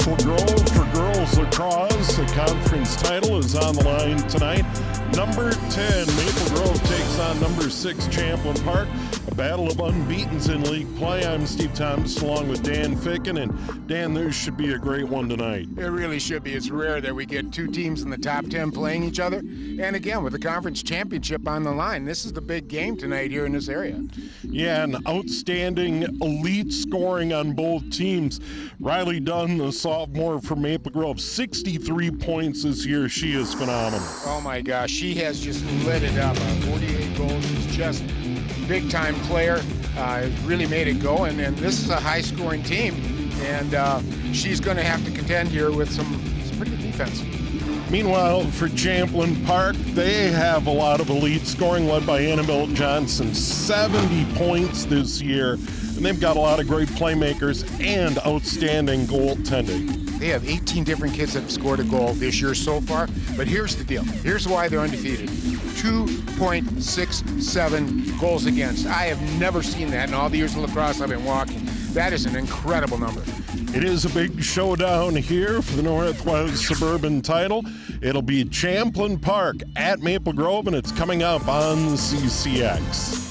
Maple Grove for girls lacrosse. The conference title is on the line tonight. Number 10, Maple Grove takes on number 6, Champlin Park. A battle of unbeatens in league play. I'm Steve Thomas along with Dan Ficken. And Dan, this should be a great one tonight. It really should be. It's rare that we get two teams in the top 10 playing each other. And again, with the conference championship on the line, this is the big game tonight here in this area. Yeah, and outstanding elite scoring on both teams. Riley Dunn, the sophomore from Maple Grove, 63 points this year. She is phenomenal. Oh my gosh, she has just lit it up. 48 goals. She's just a big-time player. Really made it go, and this is a high-scoring team, and she's going to have to contend here with some pretty good defense. Meanwhile, for Champlin Park, they have a lot of elite scoring led by Annabelle Johnson, 70 points this year, and they've got a lot of great playmakers and outstanding goaltending. They have 18 different kids that have scored a goal this year so far, but here's the deal. Here's why they're undefeated. 2.67 goals against. I have never seen that in all the years of lacrosse I've been walking. That is an incredible number. It is a big showdown here for the Northwest Suburban title. It'll be Champlin Park at Maple Grove, and it's coming up on CCX.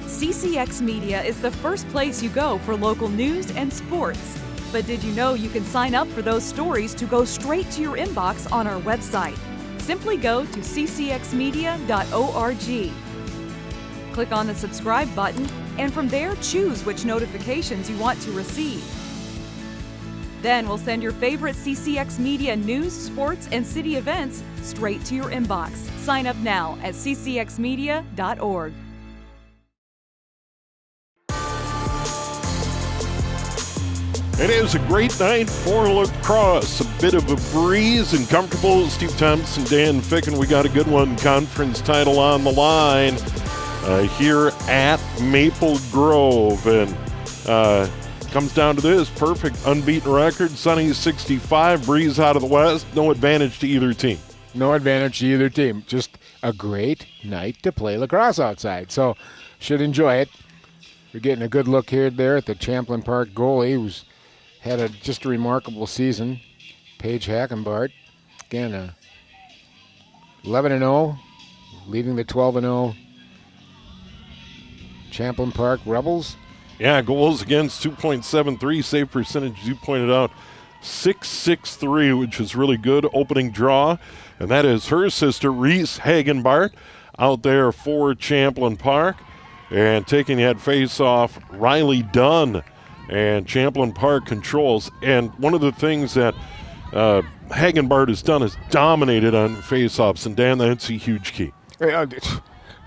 CCX Media is the first place you go for local news and sports. But did you know you can sign up for those stories to go straight to your inbox on our website? Simply go to ccxmedia.org. Click on the subscribe button, and from there choose which notifications you want to receive. Then we'll send your favorite CCX Media news, sports, and city events straight to your inbox. Sign up now at ccxmedia.org. It is a great night for lacrosse. A bit of a breeze and comfortable. Steve Thomas and Dan Ficken, we got a good one. Conference title on the line here at Maple Grove. And comes down to this. Perfect unbeaten record. Sunny 65, breeze out of the west. No advantage to either team. No advantage to either team. Just a great night to play lacrosse outside. So should enjoy it. We're getting a good look here there at the Champlin Park goalie, who's had just a remarkable season. Paige Hackenbart, again, 11-0, leading the 12-0 Champlin Park Rebels. Yeah, goals against 2.73, save percentage, as you pointed out, 6.63, which is really good opening draw. And that is her sister, Reese Hagenbart, out there for Champlin Park. And taking that face-off, Riley Dunn. And Champlin Park controls. And one of the things that Hagenbart has done is dominated on face-offs. And, Dan, that's a huge key.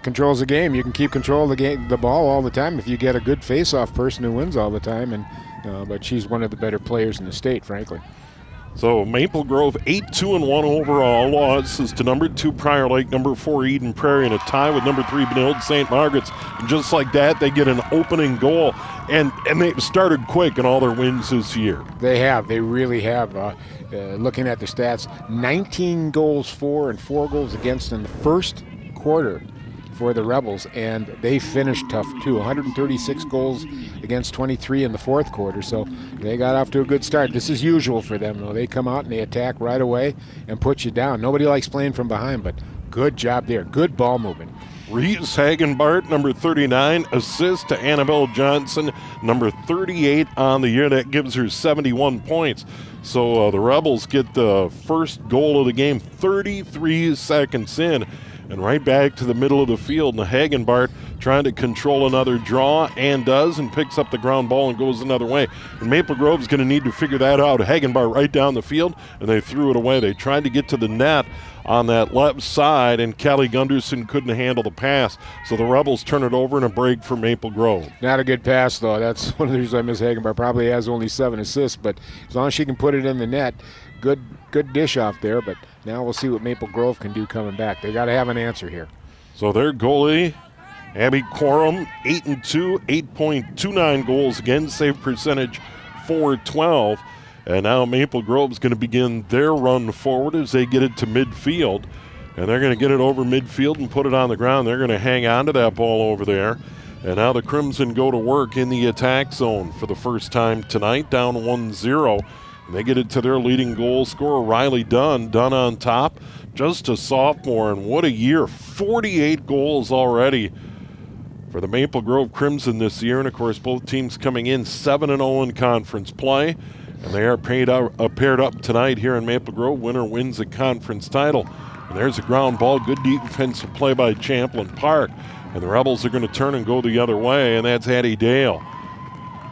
Controls the game. You can keep control of the ball all the time if you get a good face-off person who wins all the time. And but she's one of the better players in the state, frankly. So Maple Grove 8-2-1 overall. Losses to number 2 Prior Lake, number 4 Eden Prairie, and a tie with number 3 Benilde St. Margaret's. And just like that, they get an opening goal. And they've started quick in all their wins this year. They have. They really have. Looking at the stats, 19 goals for and 4 goals against in the first quarter for the Rebels, and they finished tough too. 136 goals against 23 in the fourth quarter, so they got off to a good start. This is usual for them, though. They come out and they attack right away and put you down. Nobody likes playing from behind, but good job there. Good ball movement. Reese Hagenbart, number 39, assist to Annabelle Johnson, number 38 on the year. That gives her 71 points. So the Rebels get the first goal of the game 33 seconds in. And right back to the middle of the field. And Hagenbart trying to control another draw, and does, and picks up the ground ball and goes another way. And Maple Grove's going to need to figure that out. Hagenbart right down the field, and they threw it away. They tried to get to the net on that left side, and Callie Gunderson couldn't handle the pass. So the Rebels turn it over and a break for Maple Grove. Not a good pass, though. That's one of the reasons I miss Hagenbart. Probably has only 7 assists, but as long as she can put it in the net, good dish off there. But now we'll see what Maple Grove can do coming back. They got to have an answer here. So their goalie, Abby Quorum, 8-2, 8.29 goals against, save percentage .412. And now Maple Grove's going to begin their run forward as they get it to midfield. And they're going to get it over midfield and put it on the ground. They're going to hang on to that ball over there. And now the Crimson go to work in the attack zone for the first time tonight, down 1-0. And they get it to their leading goal scorer, Riley Dunn. Dunn on top, just a sophomore, and what a year. 48 goals already for the Maple Grove Crimson this year. And, of course, both teams coming in 7-0 in conference play. And they are paired up tonight here in Maple Grove. Winner wins a conference title. And there's a ground ball. Good defensive play by Champlin Park. And the Rebels are going to turn and go the other way, and that's Addie Dale.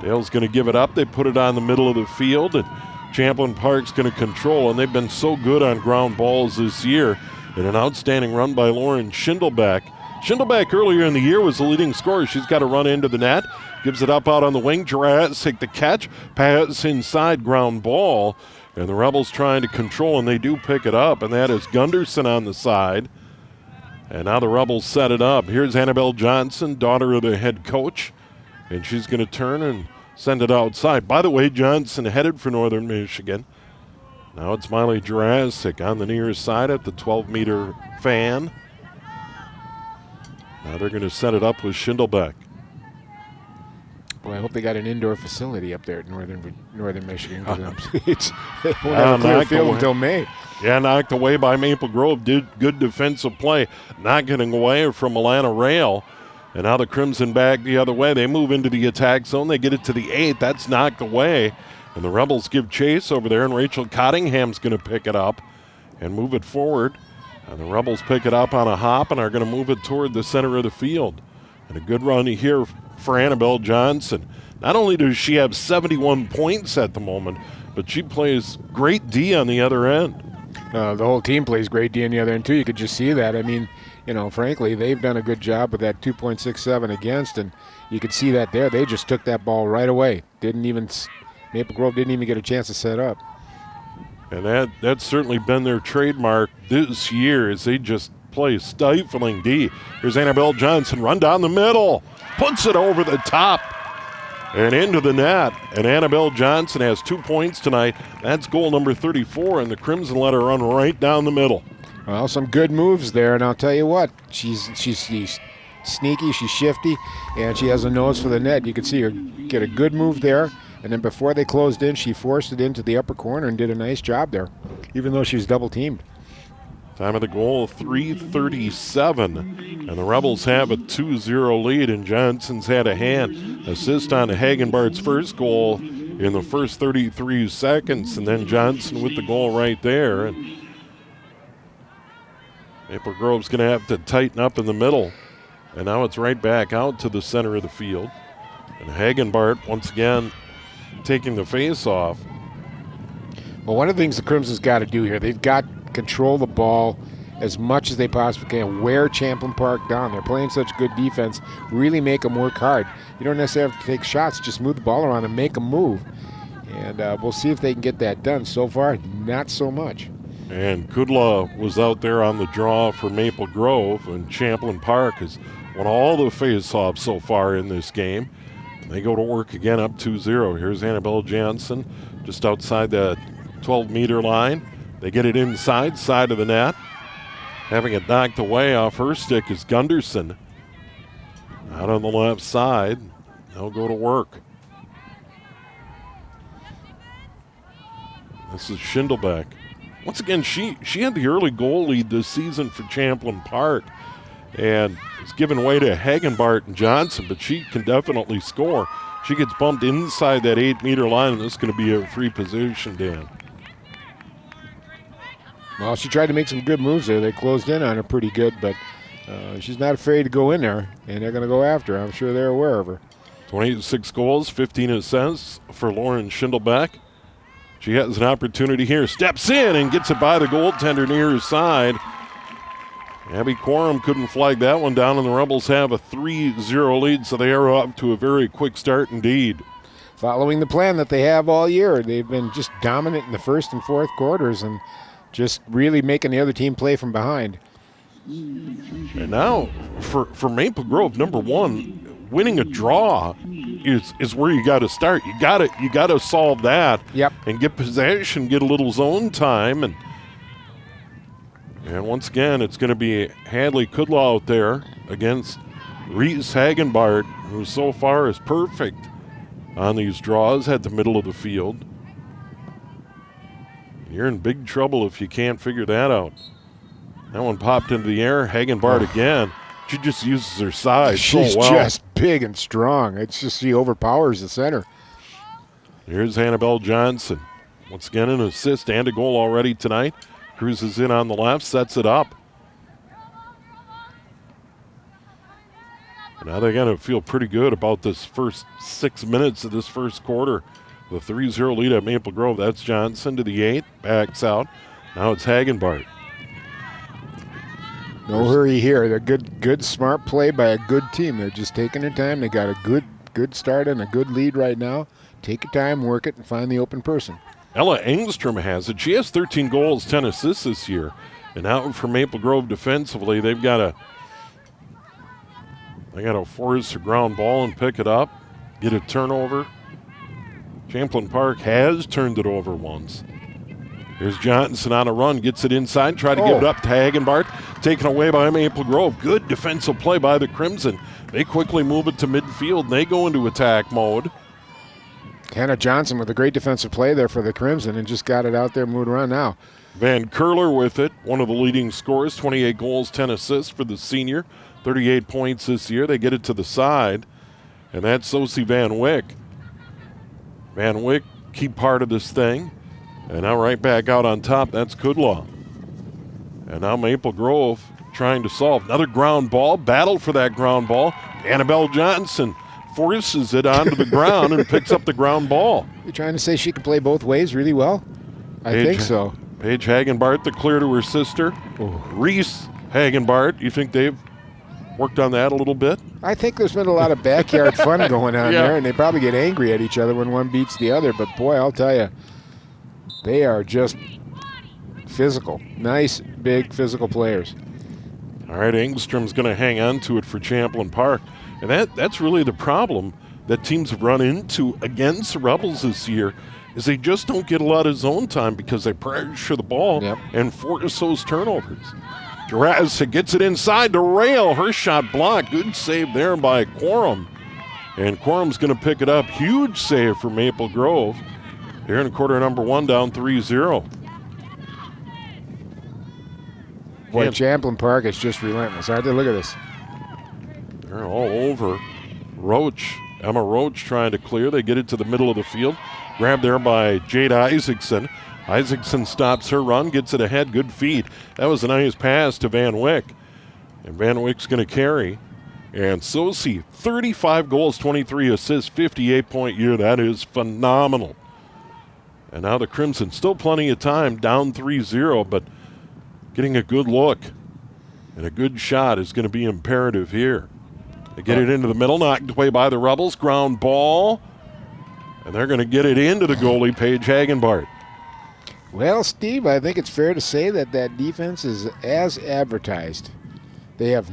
Dale's going to give it up. They put it on the middle of the field, and Champlin Park's going to control. And they've been so good on ground balls this year. And an outstanding run by Lauren Schindelbeck. Schindelbeck earlier in the year was the leading scorer. She's got to run into the net. Gives it up out on the wing. Jurassic the catch. Pass inside, ground ball. And the Rebels trying to control, and they do pick it up. And that is Gunderson on the side. And now the Rebels set it up. Here's Annabelle Johnson, daughter of the head coach. And she's going to turn and send it outside. By the way, Johnson headed for Northern Michigan. Now it's Miley Jurassic on the near side at the 12-meter fan. Now they're going to set it up with Schindelbeck. Boy, I hope they got an indoor facility up there at Northern Michigan. It won't have a clear field until May. Yeah, knocked away by Maple Grove. Did good defensive play, not getting away from Alana Rail. And now the Crimson back the other way. They move into the attack zone. They get it to the 8. That's knocked away. And the Rebels give chase over there, and Rachel Cottingham's going to pick it up and move it forward. And the Rebels pick it up on a hop and are going to move it toward the center of the field. And a good run here for Annabelle Johnson. Not only does she have 71 points at the moment, but she plays great D on the other end. The whole team plays great D on the other end, too. You could just see that. I mean, frankly, they've done a good job with that 2.67 against, and you could see that there. They just took that ball right away. Maple Grove didn't even get a chance to set up. And that's certainly been their trademark this year, as they just play stifling D. Here's Annabelle Johnson, run down the middle, puts it over the top and into the net. And Annabelle Johnson has 2 points tonight. That's goal number 34, and the Crimson let her run right down the middle. Well, some good moves there, and I'll tell you what, she's sneaky, she's shifty, and she has a nose for the net. You could see her get a good move there, and then before they closed in, she forced it into the upper corner and did a nice job there, even though she was double-teamed. Time of the goal, 3:37, and the Rebels have a 2-0 lead, and Johnson's had a hand. Assist on Hagenbart's first goal in the first 33 seconds, and then Johnson with the goal right there. And Maple Grove's going to have to tighten up in the middle, and now it's right back out to the center of the field. And Hagenbart, once again, taking the face-off. Well, one of the things the Crimson's got to do here, they've got to control the ball as much as they possibly can, wear Champlin Park down. They're playing such good defense, really make them work hard. You don't necessarily have to take shots, just move the ball around and make them move. And we'll see if they can get that done. So far, not so much. And Kudla was out there on the draw for Maple Grove, and Champlin Park has won all the face-offs so far in this game. And they go to work again up 2-0. Here's Annabelle Johnson just outside the 12-meter line. They get it inside, side of the net. Having it knocked away off her stick is Gunderson. Out on the left side. They'll go to work. This is Schindelbeck. Once again, she had the early goal lead this season for Champlin Park. And it's given way to Hagenbart and Johnson, but she can definitely score. She gets bumped inside that 8-meter line, and this is going to be a free position, Dan. Well, she tried to make some good moves there. They closed in on her pretty good, but she's not afraid to go in there, and they're going to go after her. I'm sure they're aware of her. 26 goals, 15 assists for Lauren Schindelbeck. She has an opportunity here, steps in and gets it by the goaltender near her side. Abby Quorum couldn't flag that one down, and the Rebels have a 3-0 lead, so they are up to a very quick start indeed. Following the plan that they have all year, they've been just dominant in the first and fourth quarters and just really making the other team play from behind. And now, for Maple Grove, number one, winning a draw is where you got to start. You got to solve that. Yep. And get possession, get a little zone time, and once again, it's going to be Hadley Kudlaw out there against Reese Hagenbart, who so far is perfect on these draws at the middle of the field. You're in big trouble if you can't figure that out. That one popped into the air. Hagenbart again. She just uses her size She's so well. just big and strong. It's just she overpowers the center. Here's Annabelle Johnson. Once again, an assist and a goal already tonight. Cruises in on the left, sets it up. Now they're going to feel pretty good about this first 6 minutes of this first quarter. The 3-0 lead at Maple Grove. That's Johnson to the 8, backs out. Now it's Hagenbart. No hurry here. They're good, smart play by a good team. They're just taking their time. They got a good start and a good lead right now. Take your time, work it, and find the open person. Ella Engstrom has it. She has 13 goals, 10 assists this year. And now for Maple Grove defensively, they got to force a ground ball and pick it up, get a turnover. Champlin Park has turned it over once. Here's Johnson on a run, gets it inside, try to give it up to Hagenbart, taken away by Maple Grove. Good defensive play by the Crimson. They quickly move it to midfield, and they go into attack mode. Hannah Johnson with a great defensive play there for the Crimson and just got it out there, moved around now. Van Curler with it, one of the leading scorers, 28 goals, 10 assists for the senior, 38 points this year. They get it to the side, and that's Sosie Van Wyck. Van Wyck, key part of this thing. And now right back out on top, that's Kudlaw. And now Maple Grove trying to solve. Another ground ball, battle for that ground ball. Annabelle Johnson forces it onto the ground and picks up the ground ball. You're trying to say she can play both ways really well? I think so. Paige Hagenbart, the clear to her sister. Reese Hagenbart, you think they've worked on that a little bit? I think there's been a lot of backyard fun going on there, and they probably get angry at each other when one beats the other. But, boy, I'll tell you, they are just physical. Nice, big, physical players. All right, Engstrom's going to hang on to it for Champlin Park. And that's really the problem that teams have run into against the Rebels this year is they just don't get a lot of zone time because they pressure the ball and force those turnovers. Jurassic gets it inside the rail. Her shot blocked. Good save there by Quorum. And Quorum's going to pick it up. Huge save for Maple Grove. Here in quarter number 1, down 3-0. Boy, Champlin Park is just relentless, aren't they? Look at this. They're all over. Roach, Emma Roach trying to clear. They get it to the middle of the field. Grabbed there by Jade Isaacson. Isaacson stops her run, gets it ahead. Good feed. That was a nice pass to Van Wyck. And Van Wyck's going to carry. And Sosie, 35 goals, 23 assists, 58-point year. That is phenomenal. And now the Crimson, still plenty of time, down 3-0, but getting a good look and a good shot is going to be imperative here. They get it into the middle, knocked away by the Rebels. Ground ball. And they're going to get it into the goalie, Paige Hagenbart. Well, Steve, I think it's fair to say that defense is as advertised. They have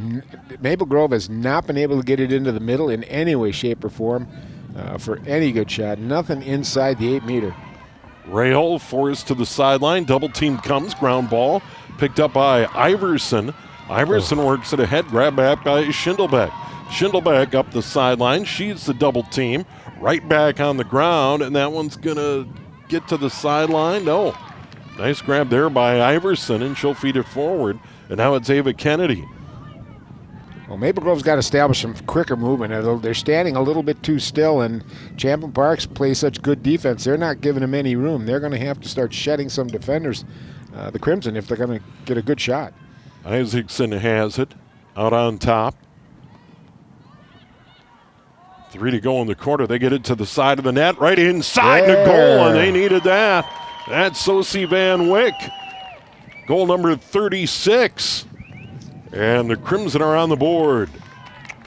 Maple Grove has not been able to get it into the middle in any way, shape, or form for any good shot. Nothing inside the 8-meter. Rahal forced to the sideline. Double team comes. Ground ball picked up by Iverson. Iverson works it ahead. Grab back by Schindelbeck. Schindelbeck up the sideline. She's the double team. Right back on the ground, and that one's going to get to the sideline. No. Nice grab there by Iverson, and she'll feed it forward. And now it's Ava Kennedy. Well, Maple Grove's got to establish some quicker movement. They're standing a little bit too still, and Champlin Parks play such good defense. They're not giving them any room. They're going to have to start shedding some defenders, the Crimson, if they're going to get a good shot. Isaacson has it out on top. 3 to go in the quarter. They get it to the side of the net, right inside the goal, and they needed that. That's Sosie Van Wyck. Goal number 36. And the Crimson are on the board.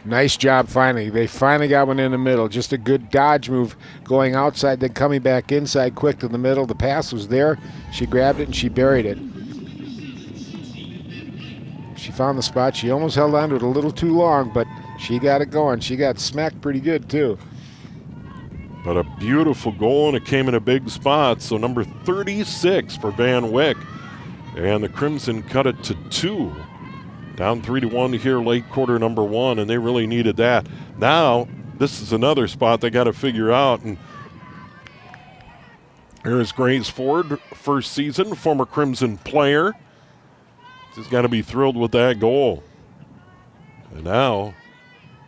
Nice job finally. They finally got one in the middle. Just a good dodge move going outside, then coming back inside quick to the middle. The pass was there. She grabbed it and she buried it. She found the spot. She almost held on to it a little too long, but she got it going. She got smacked pretty good, too. But a beautiful goal, and it came in a big spot. So number 36 for Van Wyck. And the Crimson cut it to 2. Down 3-1 here late quarter number 1, and they really needed that. Now, this is another spot they got to figure out. And here's Grace Ford, first season, former Crimson player. He's got to be thrilled with that goal. And now,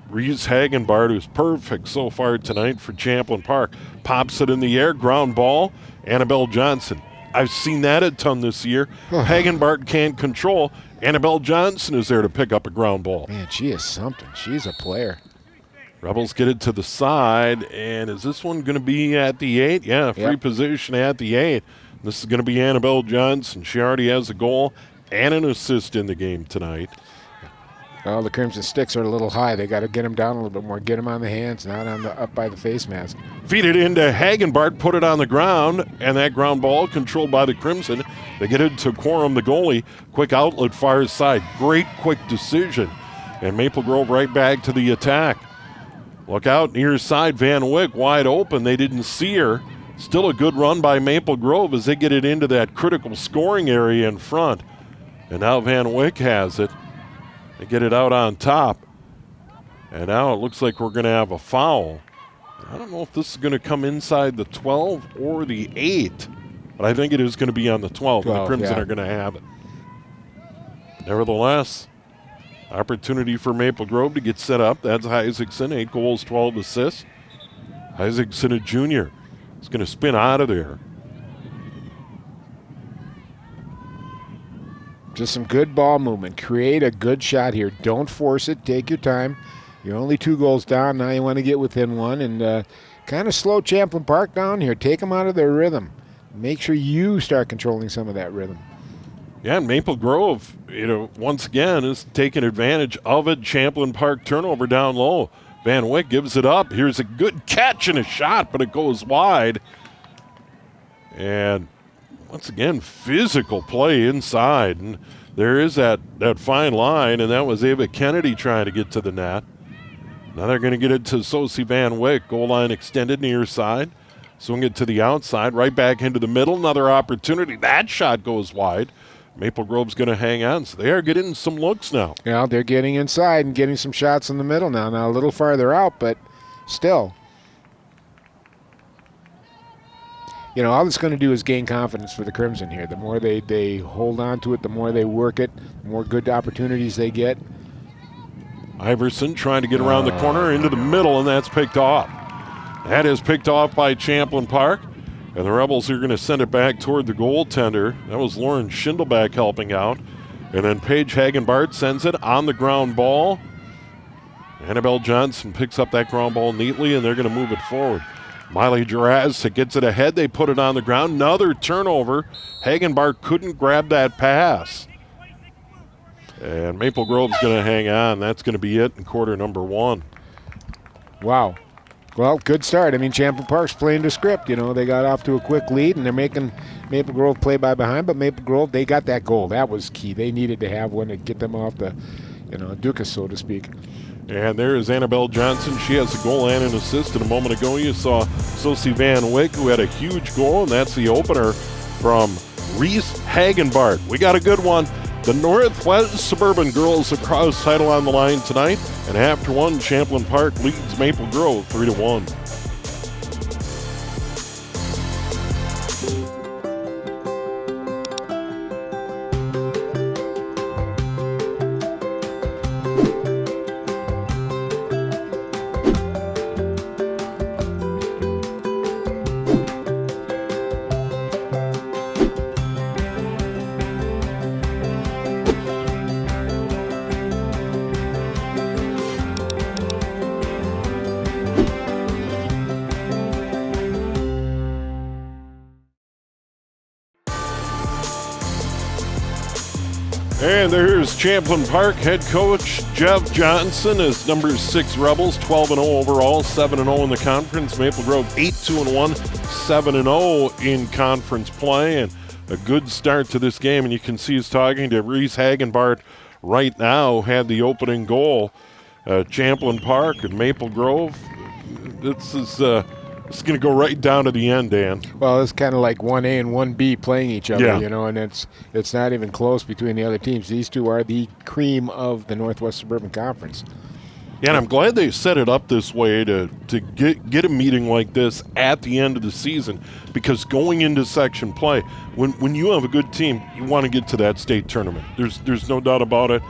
Reese Hagenbart, who's perfect so far tonight for Champlin Park, pops it in the air, ground ball. Annabelle Johnson. I've seen that a ton this year. Hagenbart can't control. Annabelle Johnson is there to pick up a ground ball. Man, she is something. She's a player. Rebels get it to the side, and is this one going to be at the 8? Yeah, free position at the 8. This is going to be Annabelle Johnson. She already has a goal and an assist in the game tonight. Well, the Crimson sticks are a little high. They got to get them down a little bit more. Get them on the hands, not on the up by the face mask. Feed it into Hagenbart, put it on the ground, and that ground ball controlled by the Crimson. They get it to Quorum, the goalie. Quick outlet, far side. Great quick decision. And Maple Grove right back to the attack. Look out, near side, Van Wyck wide open. They didn't see her. Still a good run by Maple Grove as they get it into that critical scoring area in front. And now Van Wyck has it. They get it out on top. And now it looks like we're going to have a foul. I don't know if this is going to come inside the 12 or the 8, but I think it is going to be on the 12, and the Crimson are going to have it. Nevertheless, opportunity for Maple Grove to get set up. That's Isaacson, 8 goals, 12 assists. Isaacson, a junior, is going to spin out of there. Just some good ball movement. Create a good shot here. Don't force it. Take your time. You're only 2 goals down. Now you want to get within 1 and kind of slow Champlin Park down here. Take them out of their rhythm. Make sure you start controlling some of that rhythm. Yeah, and Maple Grove, once again is taking advantage of it. Champlin Park turnover down low. Van Wyck gives it up. Here's a good catch and a shot, but it goes wide. And once again, physical play inside. And there is that fine line, and that was Ava Kennedy trying to get to the net. Now they're going to get it to Sosie Van Wyck. Goal line extended near side. Swing it to the outside, right back into the middle. Another opportunity. That shot goes wide. Maple Grove's going to hang on, so they are getting some looks now. Yeah, they're getting inside and getting some shots in the middle now. Now a little farther out, but still. All it's going to do is gain confidence for the Crimson here. The more they hold on to it, the more they work it, the more good opportunities they get. Iverson trying to get around the corner into the middle, and that's picked off. That is picked off by Champlin Park, and the Rebels are going to send it back toward the goaltender. That was Lauren Schindelback helping out. And then Paige Hagenbart sends it on the ground ball. Annabelle Johnson picks up that ground ball neatly, and they're going to move it forward. Miley Jurassic gets it ahead. They put it on the ground. Another turnover. Hagenbart couldn't grab that pass. And Maple Grove's going to hang on. That's going to be it in quarter number 1. Wow. Well, good start. I mean, Champlin Park's playing the script. They got off to a quick lead, and they're making Maple Grove play by behind. But Maple Grove, they got that goal. That was key. They needed to have one to get them off the, Dukas, so to speak. And there is Annabelle Johnson. She has a goal and an assist. And a moment ago, you saw Sosie Van Wyck, who had a huge goal, and that's the opener from Reese Hagenbart. We got a good one. The Northwest Suburban Girls Lacrosse title on the line tonight. And after 1, Champlin Park leads Maple Grove 3-1. And there's Champlin Park head coach Jeff Johnson as number 6 Rebels, 12-0 overall, 7-0 in the conference. Maple Grove 8-2-1, 7-0 in conference play, and a good start to this game. And you can see he's talking to Reese Hagenbart right now, had the opening goal. Champlin Park and Maple Grove. This is It's going to go right down to the end, Dan. Well, it's kind of like 1A and 1B playing each other, Yeah. you know, and it's not even close between the other teams. These two are the cream of the Northwest Suburban Conference. And I'm glad they set it up this way to get a meeting like this at the end of the season, because going into section play, when you have a good team, you want to get to that state tournament. There's no doubt about it.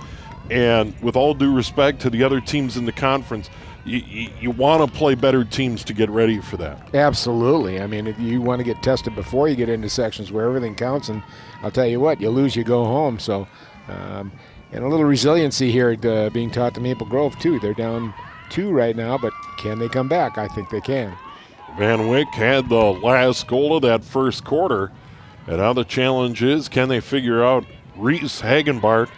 And with all due respect to the other teams in the conference, you want to play better teams to get ready for that. Absolutely. I mean, you want to get tested before you get into sections where everything counts. And I'll tell you what, you lose, you go home. So, and a little resiliency here being taught to Maple Grove, too. They're down 2 right now, but can they come back? I think they can. Van Wyck had the last goal of that first quarter. And now the challenge is, can they figure out Reese Hagenbart,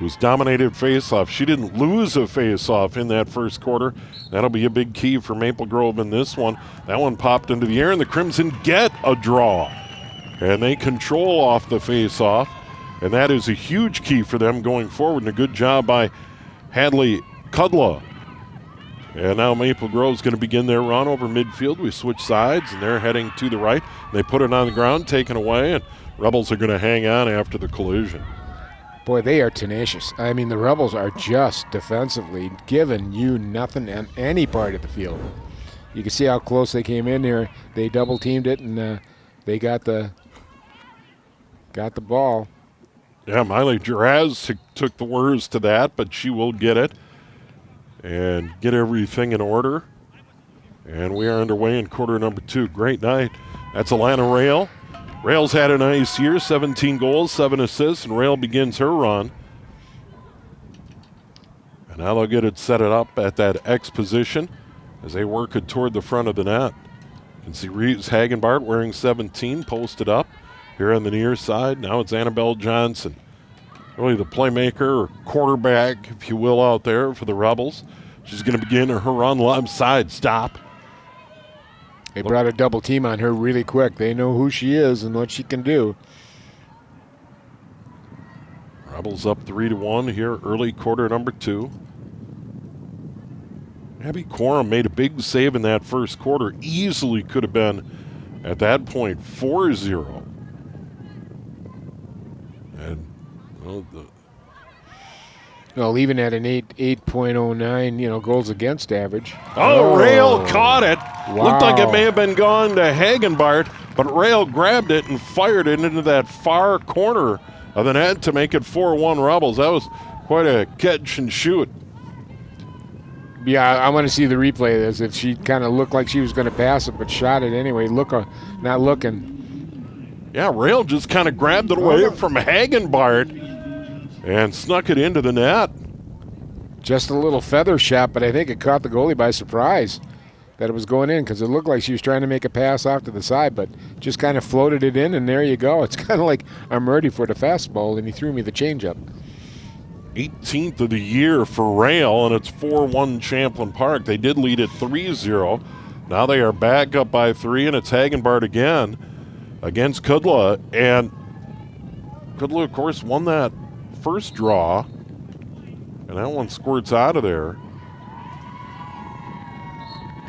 who's dominated faceoff? She didn't lose a faceoff in that first quarter. That'll be a big key for Maple Grove in this one. That one popped into the air, and the Crimson get a draw. And they control off the faceoff, and that is a huge key for them going forward, and a good job by Hadley Kudla. And now Maple Grove's going to begin their run over midfield. We switch sides, and they're heading to the right. They put it on the ground, taken away, and Rebels are going to hang on after the collision. Boy, they are tenacious. I mean, the Rebels are just defensively giving you nothing on any part of the field. You can see how close they came in there. They double-teamed it, and they got the ball. Yeah, Miley Duraz took the words to that, but she will get it and get everything in order. And we are underway in quarter number 2. Great night. That's Alana Rail. Rail's had a nice year, 17 goals, 7 assists, and Rail begins her run. And now they'll get it set it up at that X position as they work it toward the front of the net. You can see Reeves Hagenbart wearing 17 posted up here on the near side. Now it's Annabelle Johnson, really the playmaker or quarterback, if you will, out there for the Rebels. She's going to begin her run left side. Stop. They brought a double team on her really quick. They know who she is and what she can do. Rebels up 3-1 here, early quarter number 2. Abby Quorum made a big save in that first quarter. Easily could have been, at that point, 4-0. And, well, even at an 8.09, goals against average. Rail caught it. Wow. Looked like it may have been gone to Hagenbart, but Rail grabbed it and fired it into that far corner of the net to make it 4-1 Rebels. That was quite a catch and shoot. Yeah, I want to see the replay of this. If she kind of looked like she was going to pass it, but shot it anyway. Not looking. Yeah, Rail just kind of grabbed it away from Hagenbart and snuck it into the net. Just a little feather shot, but I think it caught the goalie by surprise that it was going in, because it looked like she was trying to make a pass off to the side, but just kind of floated it in, and there you go. It's kind of like I'm ready for the fastball, and he threw me the changeup. 18th of the year for Rail, and it's 4-1 Champlin Park. They did lead at 3-0. Now they are back up by 3, and it's Hagenbart again against Kudla. And Kudla, of course, won that first draw, and that one squirts out of there.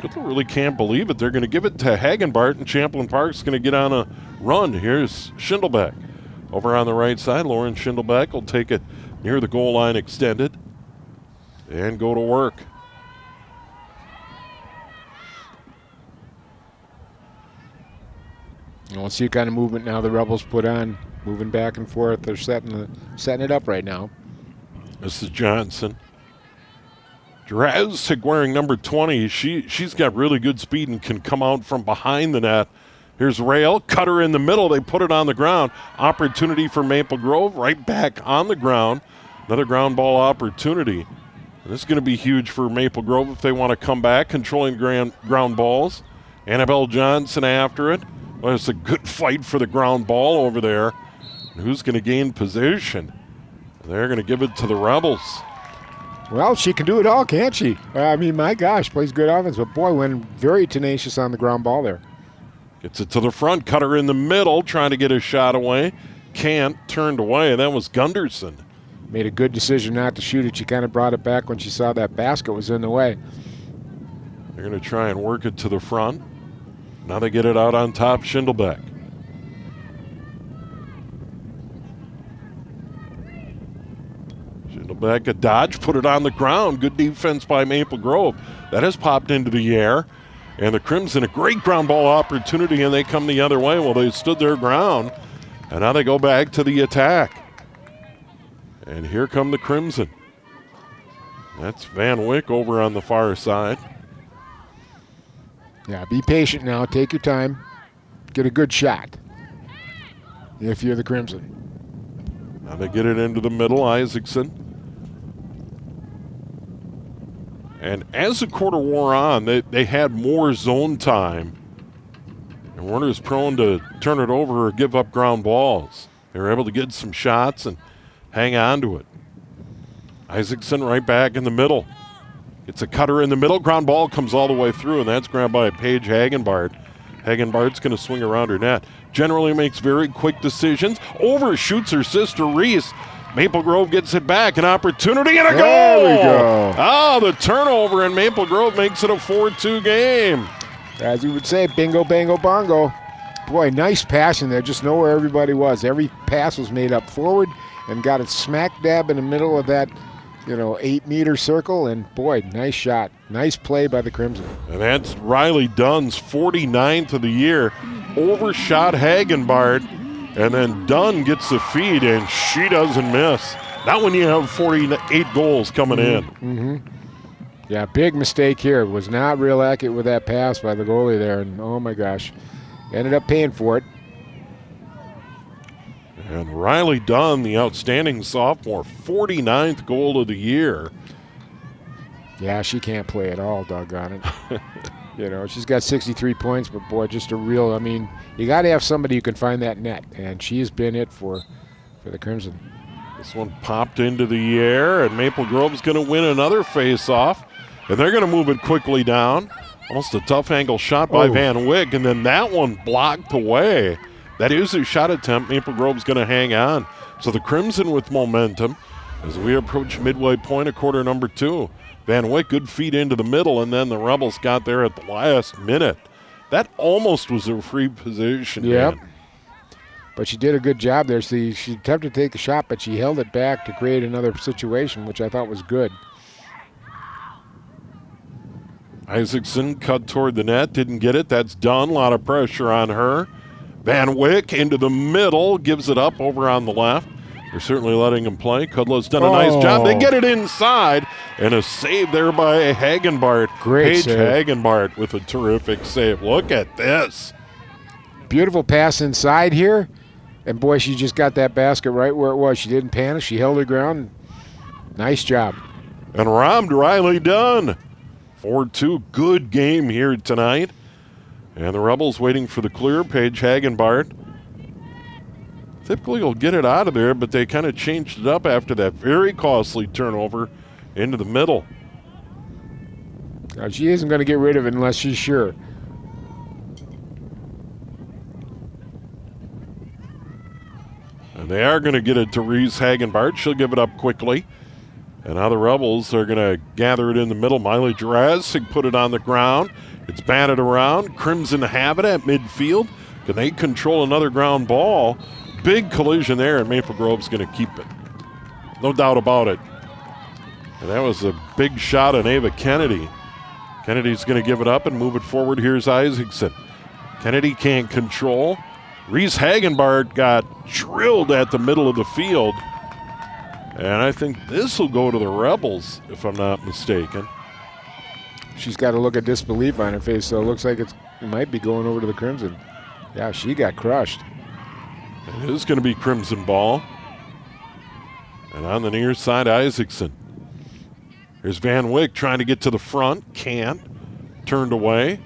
Kudla really can't believe it. They're going to give it to Hagenbart, and Champlin Park's going to get on a run. Here's Schindelbeck over on the right side. Lauren Schindelbeck will take it near the goal line extended and go to work. We'll see what kind of movement now the Rebels put on, moving back and forth. They're setting it up right now. This is Johnson. Drazek wearing number 20. She's got really good speed and can come out from behind the net. Here's Rail, cutter in the middle. They put it on the ground. Opportunity for Maple Grove, right back on the ground. Another ground ball opportunity. And this is going to be huge for Maple Grove if they want to come back, controlling ground balls. Annabelle Johnson after it. Well, it's a good fight for the ground ball over there. And who's going to gain position? They're going to give it to the Rebels. Well, she can do it all, can't she? I mean, my gosh, plays good offense, but boy, went very tenacious on the ground ball there. Gets it to the front, cutter in the middle, trying to get a shot away. Can't, turned away, and that was Gunderson. Made a good decision not to shoot it. She kind of brought it back when she saw that basket was in the way. They're going to try and work it to the front. Now they get it out on top, Schindelbeck. Schindelbeck, a dodge, put it on the ground. Good defense by Maple Grove. That has popped into the air. And the Crimson, a great ground ball opportunity, and they come the other way. Well, they stood their ground, and now they go back to the attack. And here come the Crimson. That's Van Wyck over on the far side. Yeah, be patient now. Take your time. Get a good shot if you're the Crimson. Now they get it into the middle, Isaacson. And as the quarter wore on, they had more zone time. And Werner's prone to turn it over or give up ground balls. They were able to get some shots and hang on to it. Isaacson right back in the middle. It's a cutter in the middle. Ground ball comes all the way through, and that's grabbed by Paige Hagenbart. Hagenbart's going to swing around her net. Generally makes very quick decisions. Overshoots her sister Reese. Maple Grove gets it back. An opportunity and a goal! There we go. Oh, the turnover, and Maple Grove makes it a 4-2 game. As we would say, bingo, bango, bongo. Boy, nice passing there. Just know where everybody was. Every pass was made up forward and got it smack dab in the middle of that 8-meter circle, and boy, nice shot. Nice play by the Crimson. And that's Riley Dunn's 49th of the year. Overshot Hagenbart, and then Dunn gets the feed, and she doesn't miss. Not when you have 48 goals coming in. Mm-hmm. Yeah, big mistake here. Was not real accurate with that pass by the goalie there, and oh my gosh, ended up paying for it. And Riley Dunn, the outstanding sophomore, 49th goal of the year. Yeah, she can't play at all, doggone it. She's got 63 points, but boy, just a real, you got to have somebody who can find that net, and she has been it for the Crimson. This one popped into the air, and Maple Grove's going to win another face-off, and they're going to move it quickly down. Almost a tough angle shot by Van Wyck, and then that one blocked away. That is a shot attempt. Maple Grove's going to hang on. So the Crimson with momentum as we approach midway point of quarter number 2. Van Wyck, good feed into the middle, and then the Rebels got there at the last minute. That almost was a free position. Yep. Man. But she did a good job there. She attempted to take the shot, but she held it back to create another situation, which I thought was good. Isaacson cut toward the net, didn't get it. That's Dunn. A lot of pressure on her. Van Wyck into the middle, gives it up over on the left. They're certainly letting him play. Kudlow's done a nice job. They get it inside, and a save there by Hagenbart. Great Paige save. Hagenbart with a terrific save. Look at this. Beautiful pass inside here, and boy, she just got that basket right where it was. She didn't panic. She held her ground. Nice job. And robbed Riley Dunn. 4-2. Good game here tonight. And the Rebels waiting for the clear. Paige Hagenbart. Typically will get it out of there, but they kind of changed it up after that very costly turnover into the middle. Now, she isn't going to get rid of it unless she's sure. And they are going to get it to Reese Hagenbart. She'll give it up quickly. And now the Rebels are going to gather it in the middle. Miley Jurassic put it on the ground. It's batted around. Crimson have it at midfield. Can they control another ground ball? Big collision there, and Maple Grove's going to keep it. No doubt about it. And that was a big shot on Ava Kennedy. Kennedy's going to give it up and move it forward. Here's Isaacson. Kennedy can't control. Reese Hagenbart got drilled at the middle of the field. And I think this will go to the Rebels, if I'm not mistaken. She's got a look of disbelief on her face, so it looks like it might be going over to the Crimson. Yeah, she got crushed. It is going to be Crimson ball. And on the near side, Isaacson. Here's Van Wyck trying to get to the front. Can't. Turned away.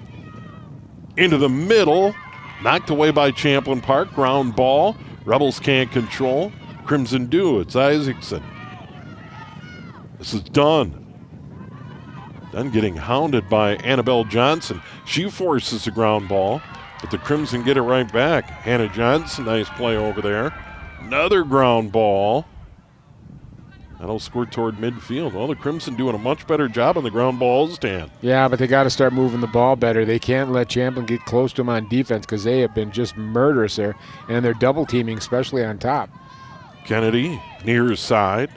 Into the middle. Knocked away by Champlin Park. Ground ball. Rebels can't control. Crimson do. It's Isaacson. This is Dunn. Dunn getting hounded by Annabelle Johnson. She forces the ground ball, but the Crimson get it right back. Hannah Johnson, nice play over there. Another ground ball. That'll score toward midfield. Well, the Crimson doing a much better job on the ground ball stand. Yeah, but they got to start moving the ball better. They can't let Champlin get close to them on defense because they have been just murderous there, and they're double teaming, especially on top. Kennedy near side.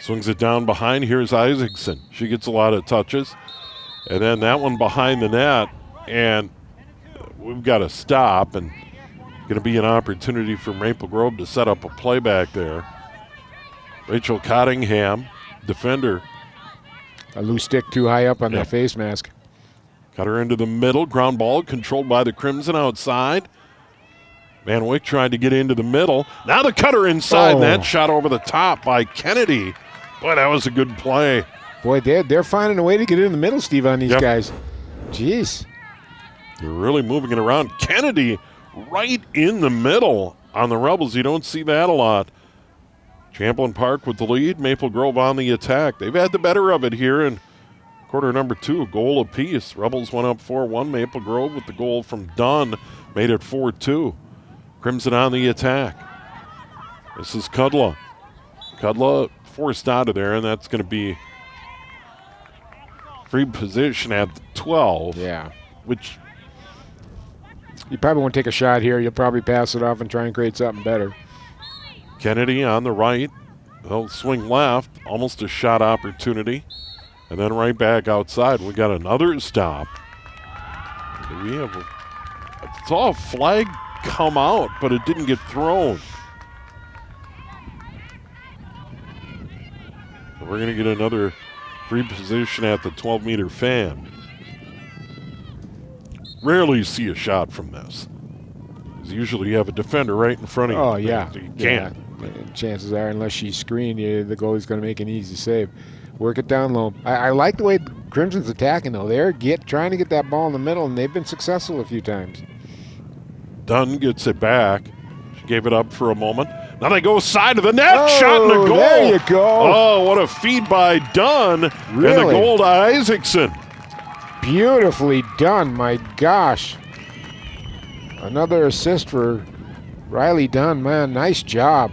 Swings it down behind. Here's Isaacson. She gets a lot of touches. And then that one behind the net. And we've got to stop. And going to be an opportunity for Maple Grove to set up a play back there. Rachel Cottingham, defender. A loose stick too high up on that face mask. Cut her into the middle. Ground ball controlled by the Crimson outside. Van Wyck tried to get into the middle. Now the cutter inside, and that shot over the top by Kennedy. Boy, that was a good play. Boy, they're finding a way to get in the middle, Steve, on these guys. Jeez. They're really moving it around. Kennedy right in the middle on the Rebels. You don't see that a lot. Champlin Park with the lead. Maple Grove on the attack. They've had the better of it here in quarter number 2. Goal apiece. Rebels went up 4-1. Maple Grove with the goal from Dunn made it 4-2. Crimson on the attack. This is Kudla. Kudla forced out of there, and that's going to be free position at the 12. Yeah. Which you probably won't take a shot here. You'll probably pass it off and try and create something better. Kennedy on the right. They'll swing left. Almost a shot opportunity. And then right back outside. We got another stop. We have I saw a flag come out, but it didn't get thrown. We're going to get another free position at the 12-meter fan. Rarely see a shot from this. Usually you have a defender right in front of you. Oh, yeah. You can't. Yeah. Chances are, unless she's screened, the goalie's going to make an easy save. Work it down low. I like the way Crimson's attacking, though. They're trying to get that ball in the middle, and they've been successful a few times. Dunn gets it back. She gave it up for a moment. Now they go side of the net. Shot in the goal. There you go. Oh, what a feed by Dunn. Really? And the goal to Isaacson. Beautifully done, my gosh. Another assist for Riley Dunn, man. Nice job.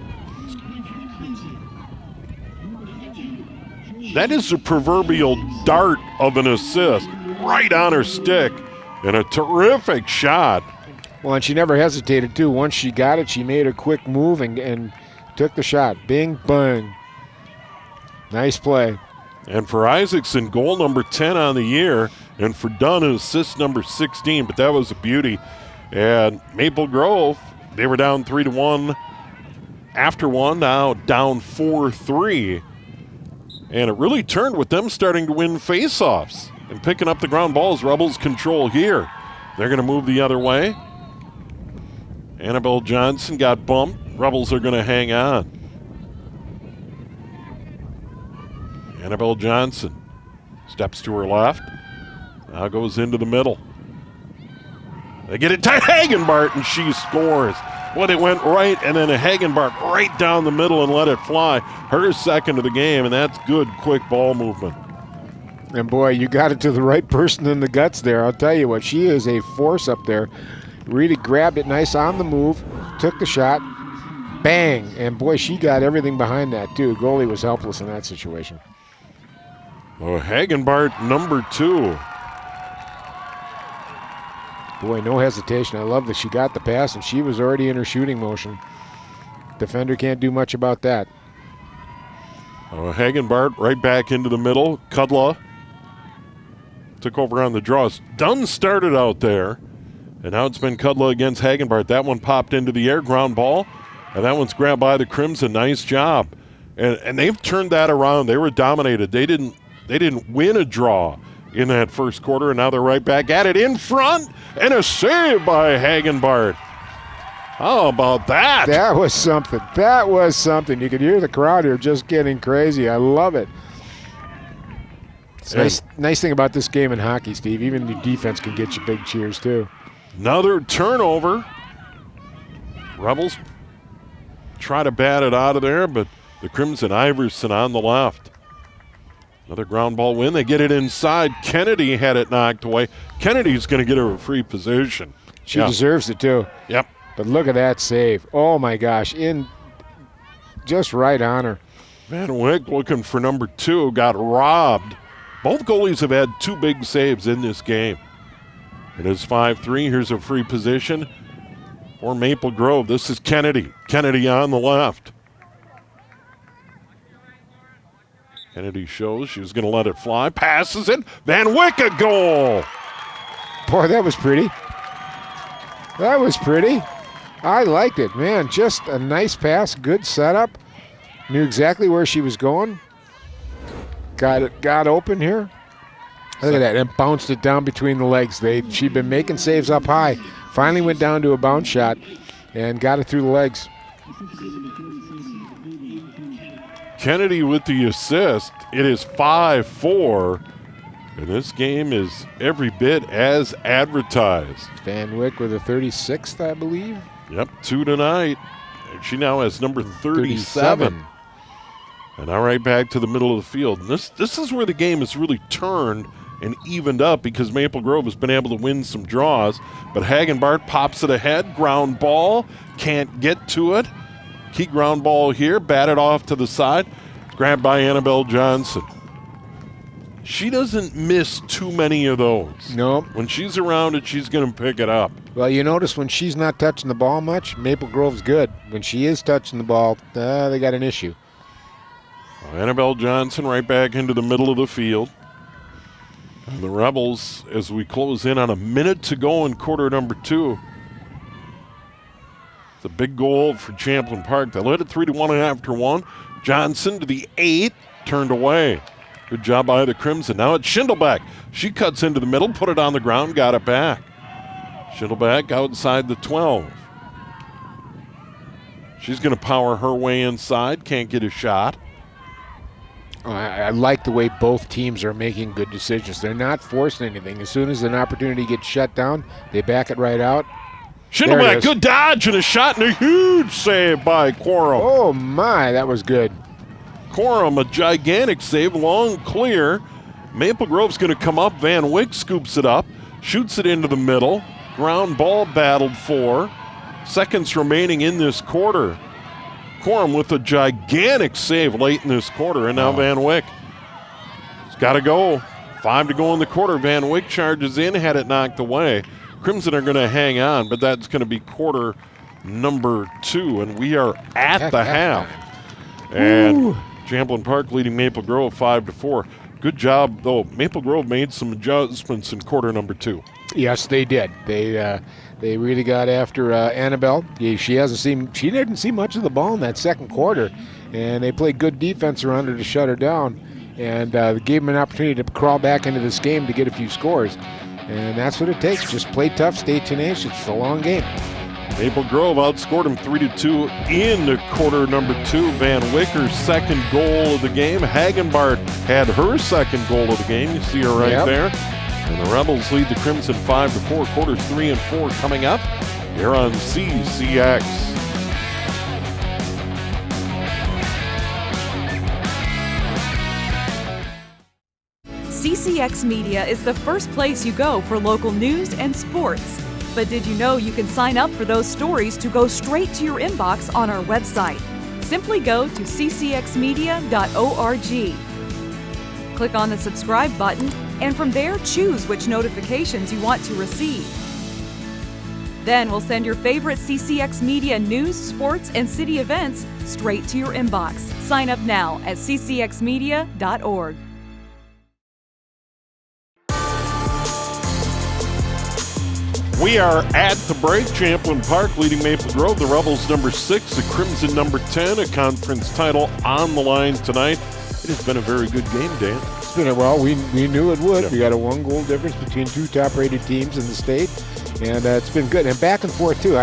That is a proverbial dart of an assist. Right on her stick. And a terrific shot. Well, and she never hesitated, too. Once she got it, she made a quick move and took the shot. Bing, bang. Nice play. And for Isaacson, goal number 10 on the year. And for Dunn, assist number 16. But that was a beauty. And Maple Grove, they were down 3-1 after one, now down 4-3. And it really turned with them starting to win faceoffs and picking up the ground balls. Rebels control here. They're going to move the other way. Annabelle Johnson got bumped. Rebels are going to hang on. Annabelle Johnson steps to her left. Now goes into the middle. They get it to Hagenbart, and she scores. Well, it went right, and then a Hagenbart right down the middle and let it fly. Her second of the game, and that's good, quick ball movement. And, boy, you got it to the right person in the guts there. I'll tell you what, she is a force up there. Really grabbed it nice on the move, took the shot, bang. And, boy, she got everything behind that, too. Goalie was helpless in that situation. Oh, Hagenbart, number 2. Boy, no hesitation. I love that she got the pass, and she was already in her shooting motion. Defender can't do much about that. Oh, Hagenbart right back into the middle. Kudla took over on the draws. Dunn started out there, and now it's been Kudla against Hagenbart. That one popped into the air, ground ball, and that one's grabbed by the Crimson. Nice job. And they've turned that around. They were dominated. They didn't win a draw in that first quarter, and now they're right back at it in front, and a save by Hagenbart. How about that? That was something. That was something. You could hear the crowd here just getting crazy. I love it. It's nice thing about this game in hockey, Steve. Even the defense can get you big cheers, too. Another turnover. Rebels try to bat it out of there, but the Crimson Iverson on the left. Another ground ball win. They get it inside. Kennedy had it knocked away. Kennedy's going to get her a free position. She deserves it, too. Yep. But look at that save. Oh, my gosh. In just right on her. Van Wyck looking for number 2, got robbed. Both goalies have had 2 big saves in this game. It is 5-3. Here's a free position for Maple Grove. This is Kennedy. Kennedy on the left. Kennedy shows she's going to let it fly. Passes it. Van Wyck, a goal. Boy, that was pretty. That was pretty. I liked it, man. Just a nice pass, good setup. Knew exactly where she was going. Got open here. Look at that, and bounced it down between the legs. She'd been making saves up high. Finally went down to a bounce shot and got it through the legs. Kennedy with the assist. It is 5-4. And this game is every bit as advertised. Van Wyck with a 36th, I believe. Yep, 2 tonight. And she now has number 37. And now right back to the middle of the field. And this is where the game has really turned and evened up because Maple Grove has been able to win some draws. But Hagenbart pops it ahead. Ground ball. Can't get to it. Key ground ball here. Batted off to the side. Grabbed by Annabelle Johnson. She doesn't miss too many of those. Nope. When she's around it, she's going to pick it up. Well, you notice when she's not touching the ball much, Maple Grove's good. When she is touching the ball, they got an issue. Annabelle Johnson right back into the middle of the field. And the Rebels, as we close in on a minute to go in quarter number 2. It's a big goal for Champlin Park. They led it 3-1 after 1. Johnson to the 8, turned away. Good job by the Crimson. Now it's Schindelbeck. She cuts into the middle, put it on the ground, got it back. Schindelbeck outside the 12. She's going to power her way inside. Can't get a shot. I like the way both teams are making good decisions. They're not forcing anything. As soon as an opportunity gets shut down, they back it right out. Schindelbeck, good dodge and a shot and a huge save by Quorum. Oh, my, that was good. Quorum, a gigantic save, long clear. Maple Grove's going to come up. Van Wyck scoops it up, shoots it into the middle. Ground ball battled for. Seconds remaining in this quarter. Quorum with a gigantic save late in this quarter, and now Van Wyck. It's got to go. 5 to go in the quarter. Van Wyck charges in, had it knocked away. Crimson are going to hang on, but that's going to be quarter number 2, and we are at the half. And Champlin Park leading Maple Grove 5-4. Good job, though. Maple Grove made some adjustments in quarter number 2. Yes, they did. They really got after Annabelle. She didn't see much of the ball in that second quarter, and they played good defense around her to shut her down, and gave them an opportunity to crawl back into this game to get a few scores. And that's what it takes. Just play tough, stay tenacious. It's a long game. Maple Grove outscored them 3-2 in quarter number 2. Van Wicker's second goal of the game. Hagenbart had her second goal of the game. You see her right there. And the Rebels lead the Crimson 5-4. Quarters 3 and 4 coming up here on CCX. CCX Media is the first place you go for local news and sports. But did you know you can sign up for those stories to go straight to your inbox on our website? Simply go to ccxmedia.org. Click on the subscribe button, and from there choose which notifications you want to receive. Then we'll send your favorite CCX Media news, sports, and city events straight to your inbox. Sign up now at ccxmedia.org. We are at the break. Champlin Park leading Maple Grove. The Rebels number 6, the Crimson number 10. A conference title on the line tonight. It has been a very good game, Dan. It's been we knew it would. We got a 1-goal difference between 2 top-rated teams in the state, and it's been good. And back and forth, too.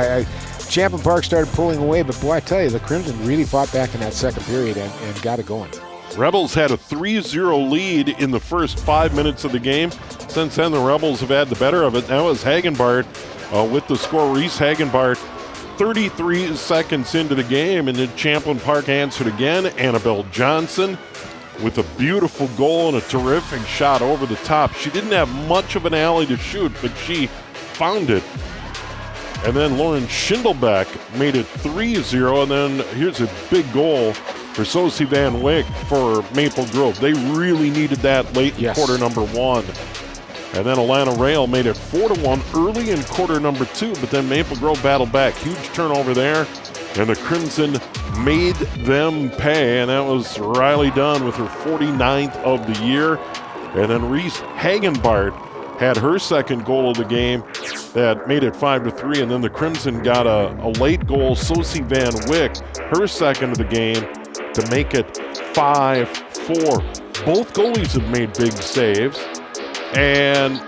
Champlin Park started pulling away, but boy, I tell you, the Crimson really fought back in that second period and got it going. Rebels had a 3-0 lead in the first 5 minutes of the game. Since then, the Rebels have had the better of it. Now is Hagenbart with the score. Reese Hagenbart, 33 seconds into the game, and then Champlin Park answered again. Annabelle Johnson with a beautiful goal and a terrific shot over the top. She didn't have much of an alley to shoot, but she found it. And then Lauren Schindelbeck made it 3-0, and then here's a big goal for Sosie Van Wyck for Maple Grove. They really needed that late in quarter number 1. And then Atlanta Rail made it 4-1 early in quarter number 2, but then Maple Grove battled back. Huge turnover there, and the Crimson made them pay, and that was Riley Dunn with her 49th of the year. And then Reese Hagenbart had her second goal of the game that made it 5-3, and then the Crimson got a late goal. Sosie Van Wyck, her second of the game, to make it 5-4. Both goalies have made big saves, and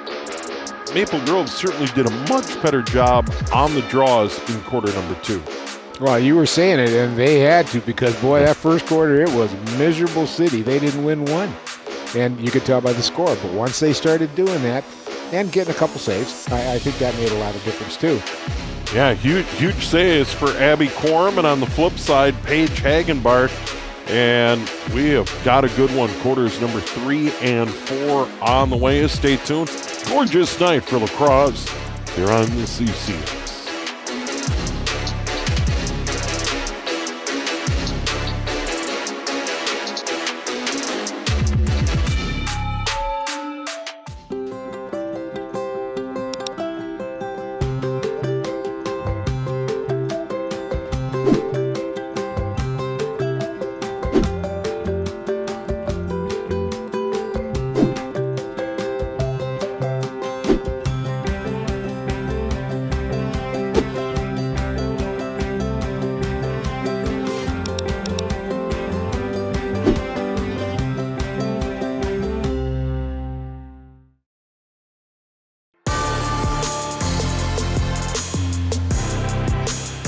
Maple Grove certainly did a much better job on the draws in quarter number 2. Well, you were saying it, and they had to, because, boy, that first quarter, it was miserable city. They didn't win one, and you could tell by the score. But once they started doing that and getting a couple saves, I think that made a lot of difference, too. Yeah, huge saves for Abby Quorum, and on the flip side, Paige Hagenbart. And we have got a good one. Quarters number 3 and 4 on the way. Stay tuned. Gorgeous night for lacrosse here on the CCX.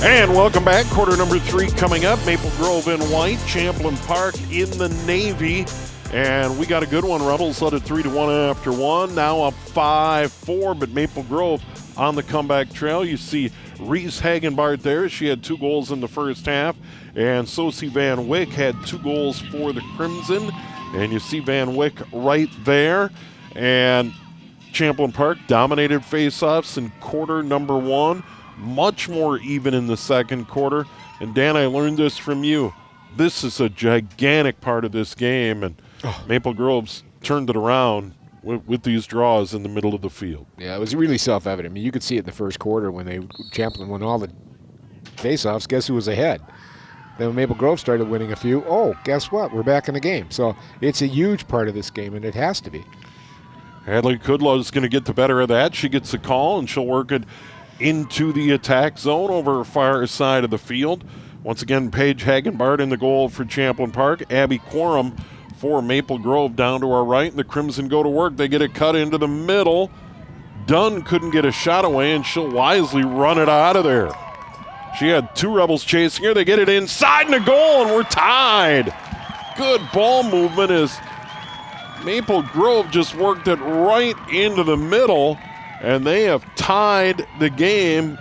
And welcome back. Quarter number 3 coming up. Maple Grove in white, Champlin Park in the navy. And we got a good one. Rebels led it 3-1 after 1. Now up 5-4, but Maple Grove on the comeback trail. You see Reese Hagenbart there. She had 2 goals in the first half. And Sosie Van Wyck had 2 goals for the Crimson. And you see Van Wyck right there. And Champlin Park dominated faceoffs in quarter number 1. Much more even in the second quarter. And Dan, I learned this from you. This is a gigantic part of this game, and Maple Grove's turned it around with these draws in the middle of the field. Yeah, it was really self-evident. I mean, you could see it in the first quarter when Champlin won all the faceoffs. Guess who was ahead? Then when Maple Grove started winning a few, guess what? We're back in the game. So it's a huge part of this game, and it has to be. Hadley Kudlow is going to get the better of that. She gets the call, and she'll work it into the attack zone over her far side of the field. Once again, Paige Hagenbart in the goal for Champlin Park. Abby Quorum for Maple Grove down to our right. And the Crimson go to work. They get it cut into the middle. Dunn couldn't get a shot away, and she'll wisely run it out of there. She had 2 Rebels chasing her. They get it inside and a goal, and we're tied. Good ball movement as Maple Grove just worked it right into the middle. And they have tied the game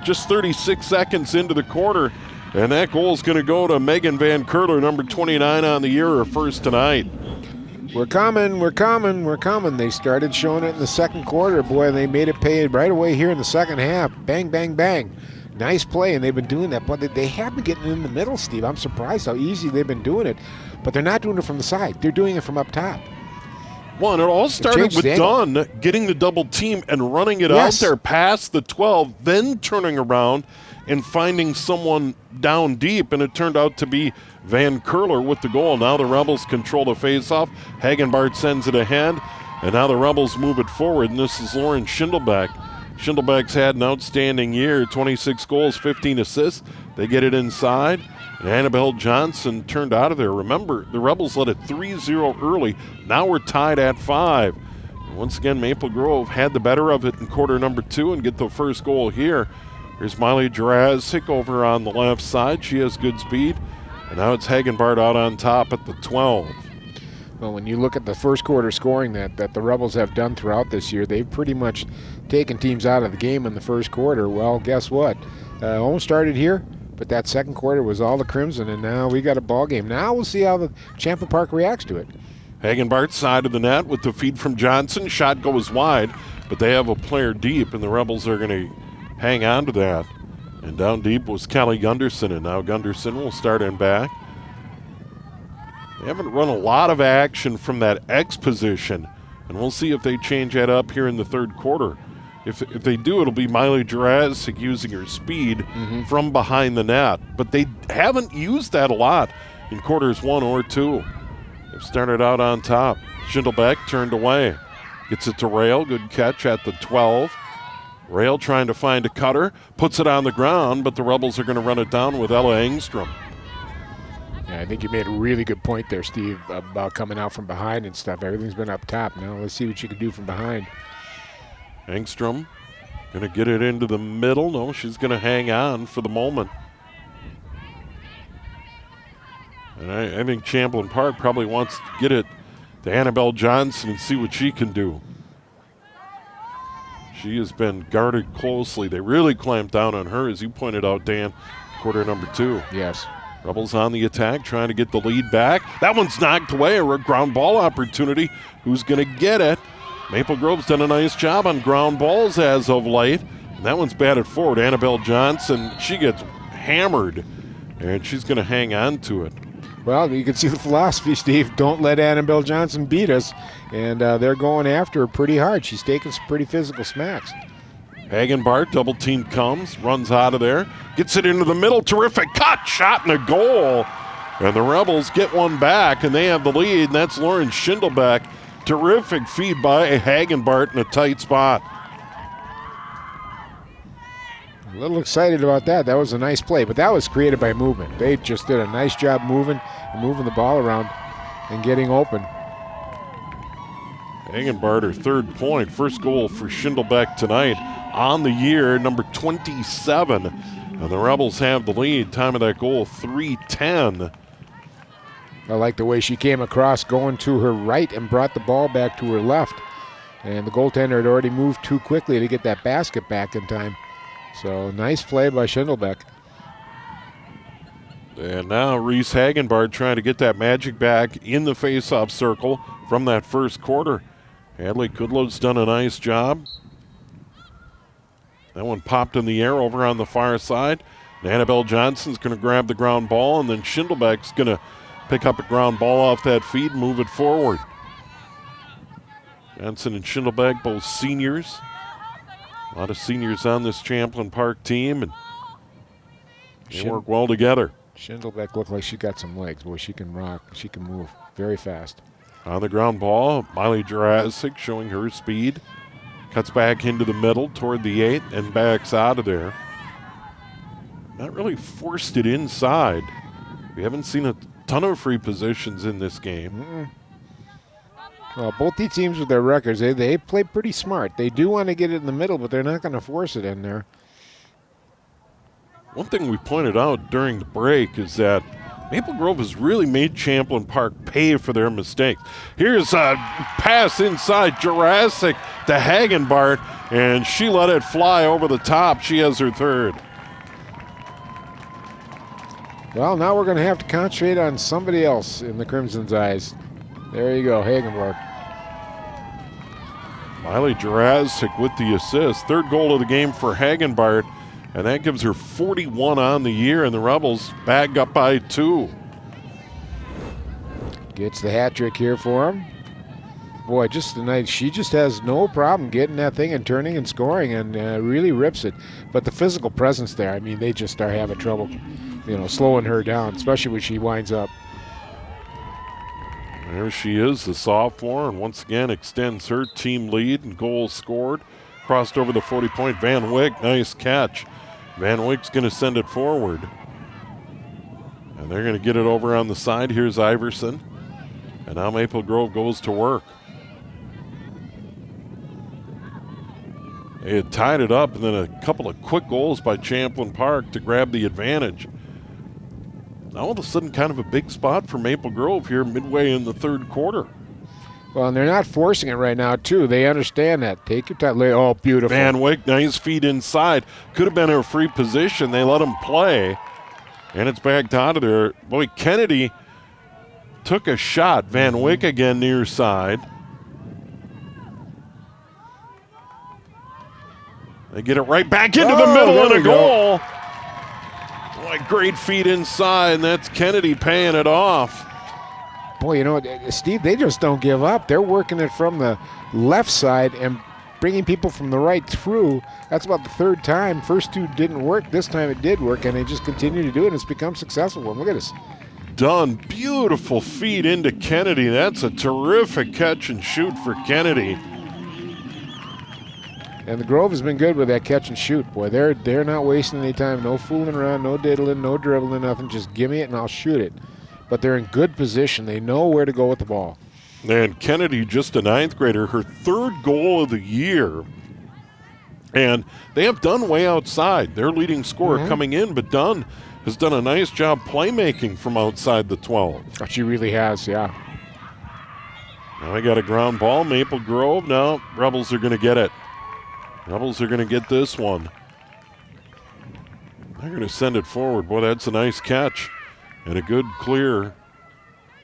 just 36 seconds into the quarter. And that goal is going to go to Megan Van Curler, number 29 on the year, her first tonight. We're coming. They started showing it in the second quarter. Boy, they made it pay right away here in the second half. Bang, bang, bang. Nice play, and they've been doing that. But they have been getting in the middle, Steve. I'm surprised how easy they've been doing it. But they're not doing it from the side. They're doing it from up top. Well, and it all started with Dunn getting the double team and running it out there past the 12, then turning around and finding someone down deep, and it turned out to be Van Curler with the goal. Now the Rebels control the faceoff. Hagenbart sends it ahead, and now the Rebels move it forward, and this is Lauren Schindelbeck. Schindelbeck's had an outstanding year, 26 goals, 15 assists. They get it inside. And Annabelle Johnson turned out of there. Remember, the Rebels led it 3-0 early. Now we're tied at 5. And once again, Maple Grove had the better of it in quarter number 2 and get the first goal here. Here's Miley Jurazic over on the left side. She has good speed. And now it's Hagenbart out on top at the 12. Well, when you look at the first quarter scoring that the Rebels have done throughout this year, they've pretty much taken teams out of the game in the first quarter. Well, guess what? Almost started here. But that second quarter was all the Crimson, and now we got a ball game. Now we'll see how the Champlin Park reacts to it. Hagenbart's side of the net with the feed from Johnson. Shot goes wide, but they have a player deep, and the Rebels are going to hang on to that. And down deep was Kelly Gunderson, and now Gunderson will start in back. They haven't run a lot of action from that X position, and we'll see if they change that up here in the third quarter. If they do, it'll be Miley Jurassic using her speed from behind the net. But they haven't used that a lot in quarters 1 or 2. They've started out on top. Schindelbeck turned away. Gets it to Rail. Good catch at the 12. Rail trying to find a cutter. Puts it on the ground, but the Rebels are going to run it down with Ella Engstrom. Yeah, I think you made a really good point there, Steve, about coming out from behind and stuff. Everything's been up top. Now let's see what you can do from behind. Engstrom going to get it into the middle. No, she's going to hang on for the moment. And I think Champlin Park probably wants to get it to Annabelle Johnson and see what she can do. She has been guarded closely. They really clamped down on her, as you pointed out, Dan, quarter number 2. Yes. Rebels on the attack, trying to get the lead back. That one's knocked away, a ground ball opportunity. Who's going to get it? Maple Grove's done a nice job on ground balls as of late. And that one's batted forward. Annabelle Johnson, she gets hammered, and she's going to hang on to it. Well, you can see the philosophy, Steve. Don't let Annabelle Johnson beat us. And they're going after her pretty hard. She's taking some pretty physical smacks. Hagenbart, double team comes, runs out of there, gets it into the middle. Terrific cut, shot, and a goal. And the Rebels get one back, and they have the lead, and that's Lauren Schindelbeck. Terrific feed by Hagenbart in a tight spot. A little excited about that. That was a nice play, but that was created by movement. They just did a nice job moving the ball around and getting open. Hagenbart, her third point. First goal for Schindelbeck tonight on the year, number 27. And the Rebels have the lead. Time of that goal, 3:10. I like the way she came across going to her right and brought the ball back to her left. And the goaltender had already moved too quickly to get that basket back in time. So nice play by Schindelbeck. And now Reese Hagenbart trying to get that magic back in the face-off circle from that first quarter. Hadley Kudlow's done a nice job. That one popped in the air over on the far side. And Annabelle Johnson's going to grab the ground ball, and then Schindelbeck's going to pick up a ground ball off that feed and move it forward. Johnson and Schindelbeck, both seniors. A lot of seniors on this Champlin Park team, and they work well together. Schindelbeck looked like she got some legs. Boy, she can rock. She can move very fast. On the ground ball, Miley Jurassic showing her speed. Cuts back into the middle toward the 8 and backs out of there. Not really forced it inside. We haven't seen a ton of free positions in this game. Well, both these teams with their records, they play pretty smart. They do want to get it in the middle, but they're not going to force it in there. One thing we pointed out during the break is that Maple Grove has really made Champlin Park pay for their mistakes. Here's a pass inside Jurassic to Hagenbart, and she let it fly over the top. She has her third. Well, now we're going to have to concentrate on somebody else in the Crimson's eyes. There you go, Hagenbart. Miley Jurassic with the assist. Third goal of the game for Hagenbart, and that gives her 41 on the year, and the Rebels back up by 2. Gets the hat trick here for him. Boy, just tonight, she just has no problem getting that thing and turning and scoring, and really rips it. But the physical presence there, I mean, they just are having trouble, slowing her down, especially when she winds up. There she is, the sophomore, and once again extends her team lead and goals scored. Crossed over the 40-point. Van Wyck, nice catch. Van Wyck's going to send it forward. And they're going to get it over on the side. Here's Iverson. And now Maple Grove goes to work. They had tied it up, and then a couple of quick goals by Champlin Park to grab the advantage. Now all of a sudden kind of a big spot for Maple Grove here midway in the third quarter. Well, and they're not forcing it right now, too. They understand that. Take your time. Oh, beautiful. Van Wyck, nice feed inside. Could have been her free position. They let him play, and it's backed out of there. Boy, Kennedy took a shot. Van Wyck again near side. They get it right back into the middle and a goal. Boy, great feed inside, and that's Kennedy paying it off. boy, you know, Steve, they just don't give up. They're working it from the left side and bringing people from the right through. That's about the third time. First two didn't work. This time it did work, and they just continue to do it, and it's become successful. Well, look at this. Dunn, beautiful feed into Kennedy. That's a terrific catch and shoot for Kennedy. And the Grove has been good with that catch and shoot. Boy, they're not wasting any time. No fooling around, no diddling, no dribbling, nothing. Just give me it and I'll shoot it. But they're in good position. They know where to go with the ball. And Kennedy, just a ninth grader, her third goal of the year. And they have Dunn way outside. Their leading scorer coming in, but Dunn has done a nice job playmaking from outside the 12. Oh, she really has, yeah. Now we got a ground ball. Maple Grove. No, Rebels are going to get it. Rebels are going to get this one. They're going to send it forward. Boy, that's a nice catch. And a good clear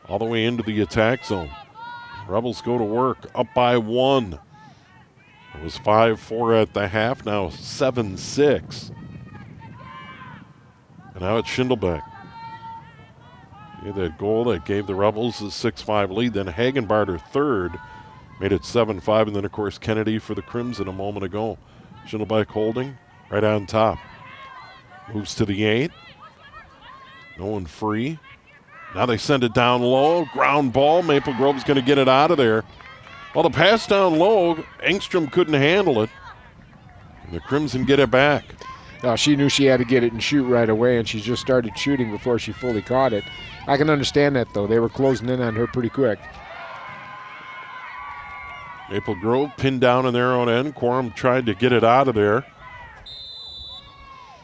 all the way into the attack zone. Rebels go to work, up by 1. It was 5-4 at the half, now 7-6. And now it's Schindelbeck. He had that goal that gave the Rebels a 6-5 lead. Then Hagenbart, her third, made it 7-5. And then, of course, Kennedy for the Crimson a moment ago. Schindelbeck holding right on top. Moves to the 8. No one free. Now they send it down low. Ground ball. Maple Grove's going to get it out of there. Well, the pass down low, Engstrom couldn't handle it. And the Crimson get it back. She knew she had to get it and shoot right away, and she just started shooting before she fully caught it. I can understand that, though. They were closing in on her pretty quick. Maple Grove pinned down in their own end. Quorum tried to get it out of there.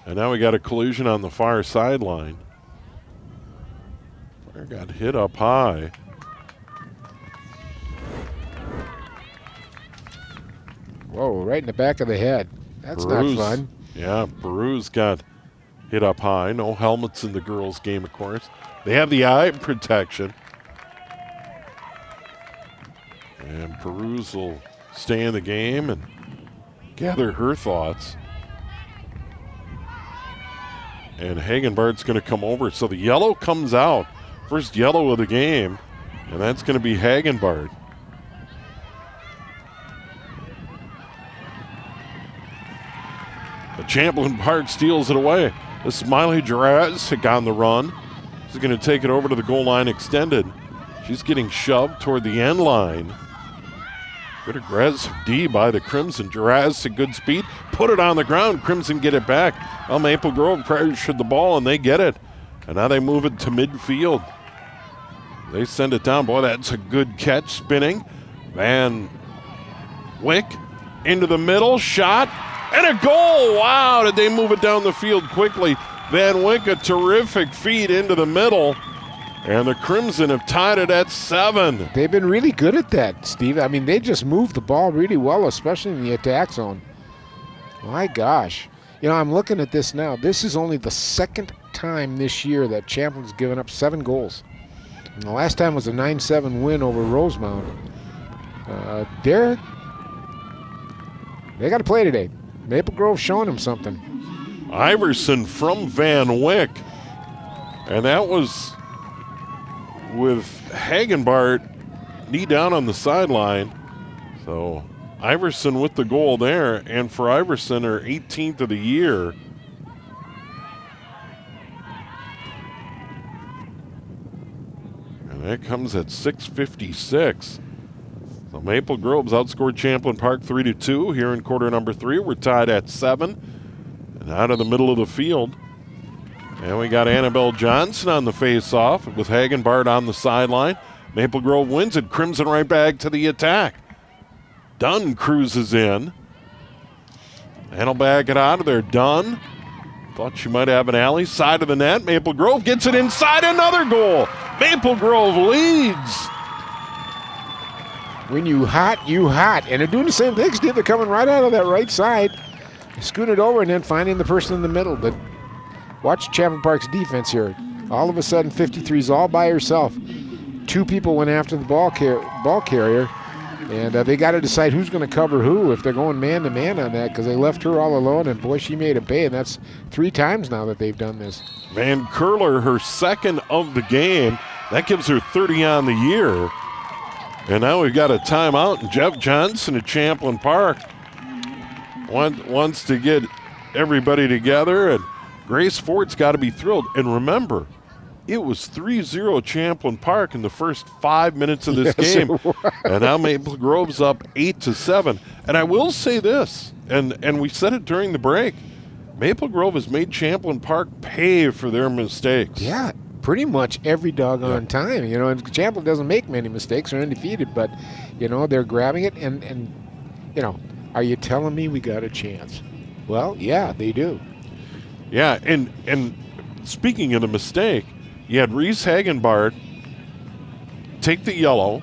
And now we got a collision on the far sideline. Fire got hit up high. Whoa, right in the back of the head. That's not fun. Yeah, Baruz got hit up high. No helmets in the girls' game, of course. They have the eye protection. And Baruz will stay in the game and gather her thoughts. And Hagenbart's going to come over. So the yellow comes out. First yellow of the game. And that's going to be Hagenbart. But Champlin Park steals it away. The Smiley Jurassic on the run. She's going to take it over to the goal line extended. She's getting shoved toward the end line. Good aggressive D by the Crimson. Jurassic, good speed. Put it on the ground. Crimson get it back. Well, Maple Grove pressured the ball, and they get it. And now they move it to midfield. They send it down. Boy, that's a good catch. Spinning. Van Wyck into the middle. Shot. And a goal! Wow, did they move it down the field quickly. Van Wyck, a terrific feed into the middle. And the Crimson have tied it at 7. They've been really good at that, Steve. I mean, they just move the ball really well, especially in the attack zone. My gosh. You know, I'm looking at this now. This is only the second time this year that Champlin's given up 7 goals. And the last time was a 9-7 win over Rosemount. They got to play today. Maple Grove showing them something. Iverson from Van Wyck. And that was with Hagenbart knee down on the sideline. So Iverson with the goal there. And for Iverson, her 18th of the year. And that comes at 6:56. So Maple Grove's outscored Champlin Park 3-2 here in quarter number 3. We're tied at 7. And out of the middle of the field. And we got Annabelle Johnson on the face-off with Hagenbart on the sideline. Maple Grove wins it. Crimson right back to the attack. Dunn cruises in. And will back it out of there. Dunn thought she might have an alley. Side of the net. Maple Grove gets it inside. Another goal. Maple Grove leads. When you hot, you hot. And they're doing the same thing, Steve. They're coming right out of that right side. Scoot it over and then finding the person in the middle. But watch Champlin Park's defense here. All of a sudden, 53's all by herself. 2 people went after the ball carrier. And they got to decide who's going to cover who if they're going man-to-man on that, because they left her all alone. And, boy, she made a pay. And that's 3 times now that they've done this. Van Curler, her second of the game. That gives her 30 on the year. And now we've got a timeout, and Jeff Johnson at Champlin Park wants to get everybody together, and Grace Fort's got to be thrilled. And remember, it was 3-0 Champlin Park in the first 5 minutes of this game. And now Maple Grove's up 8-7. And I will say this, and we said it during the break, Maple Grove has made Champlin Park pay for their mistakes. Yeah, pretty much every doggone time. You know, and Champlin doesn't make many mistakes. They're undefeated, but, you know, they're grabbing it. And you know, are you telling me we got a chance? Well, yeah, they do. Yeah, and speaking of the mistake, you had Reese Hagenbart take the yellow,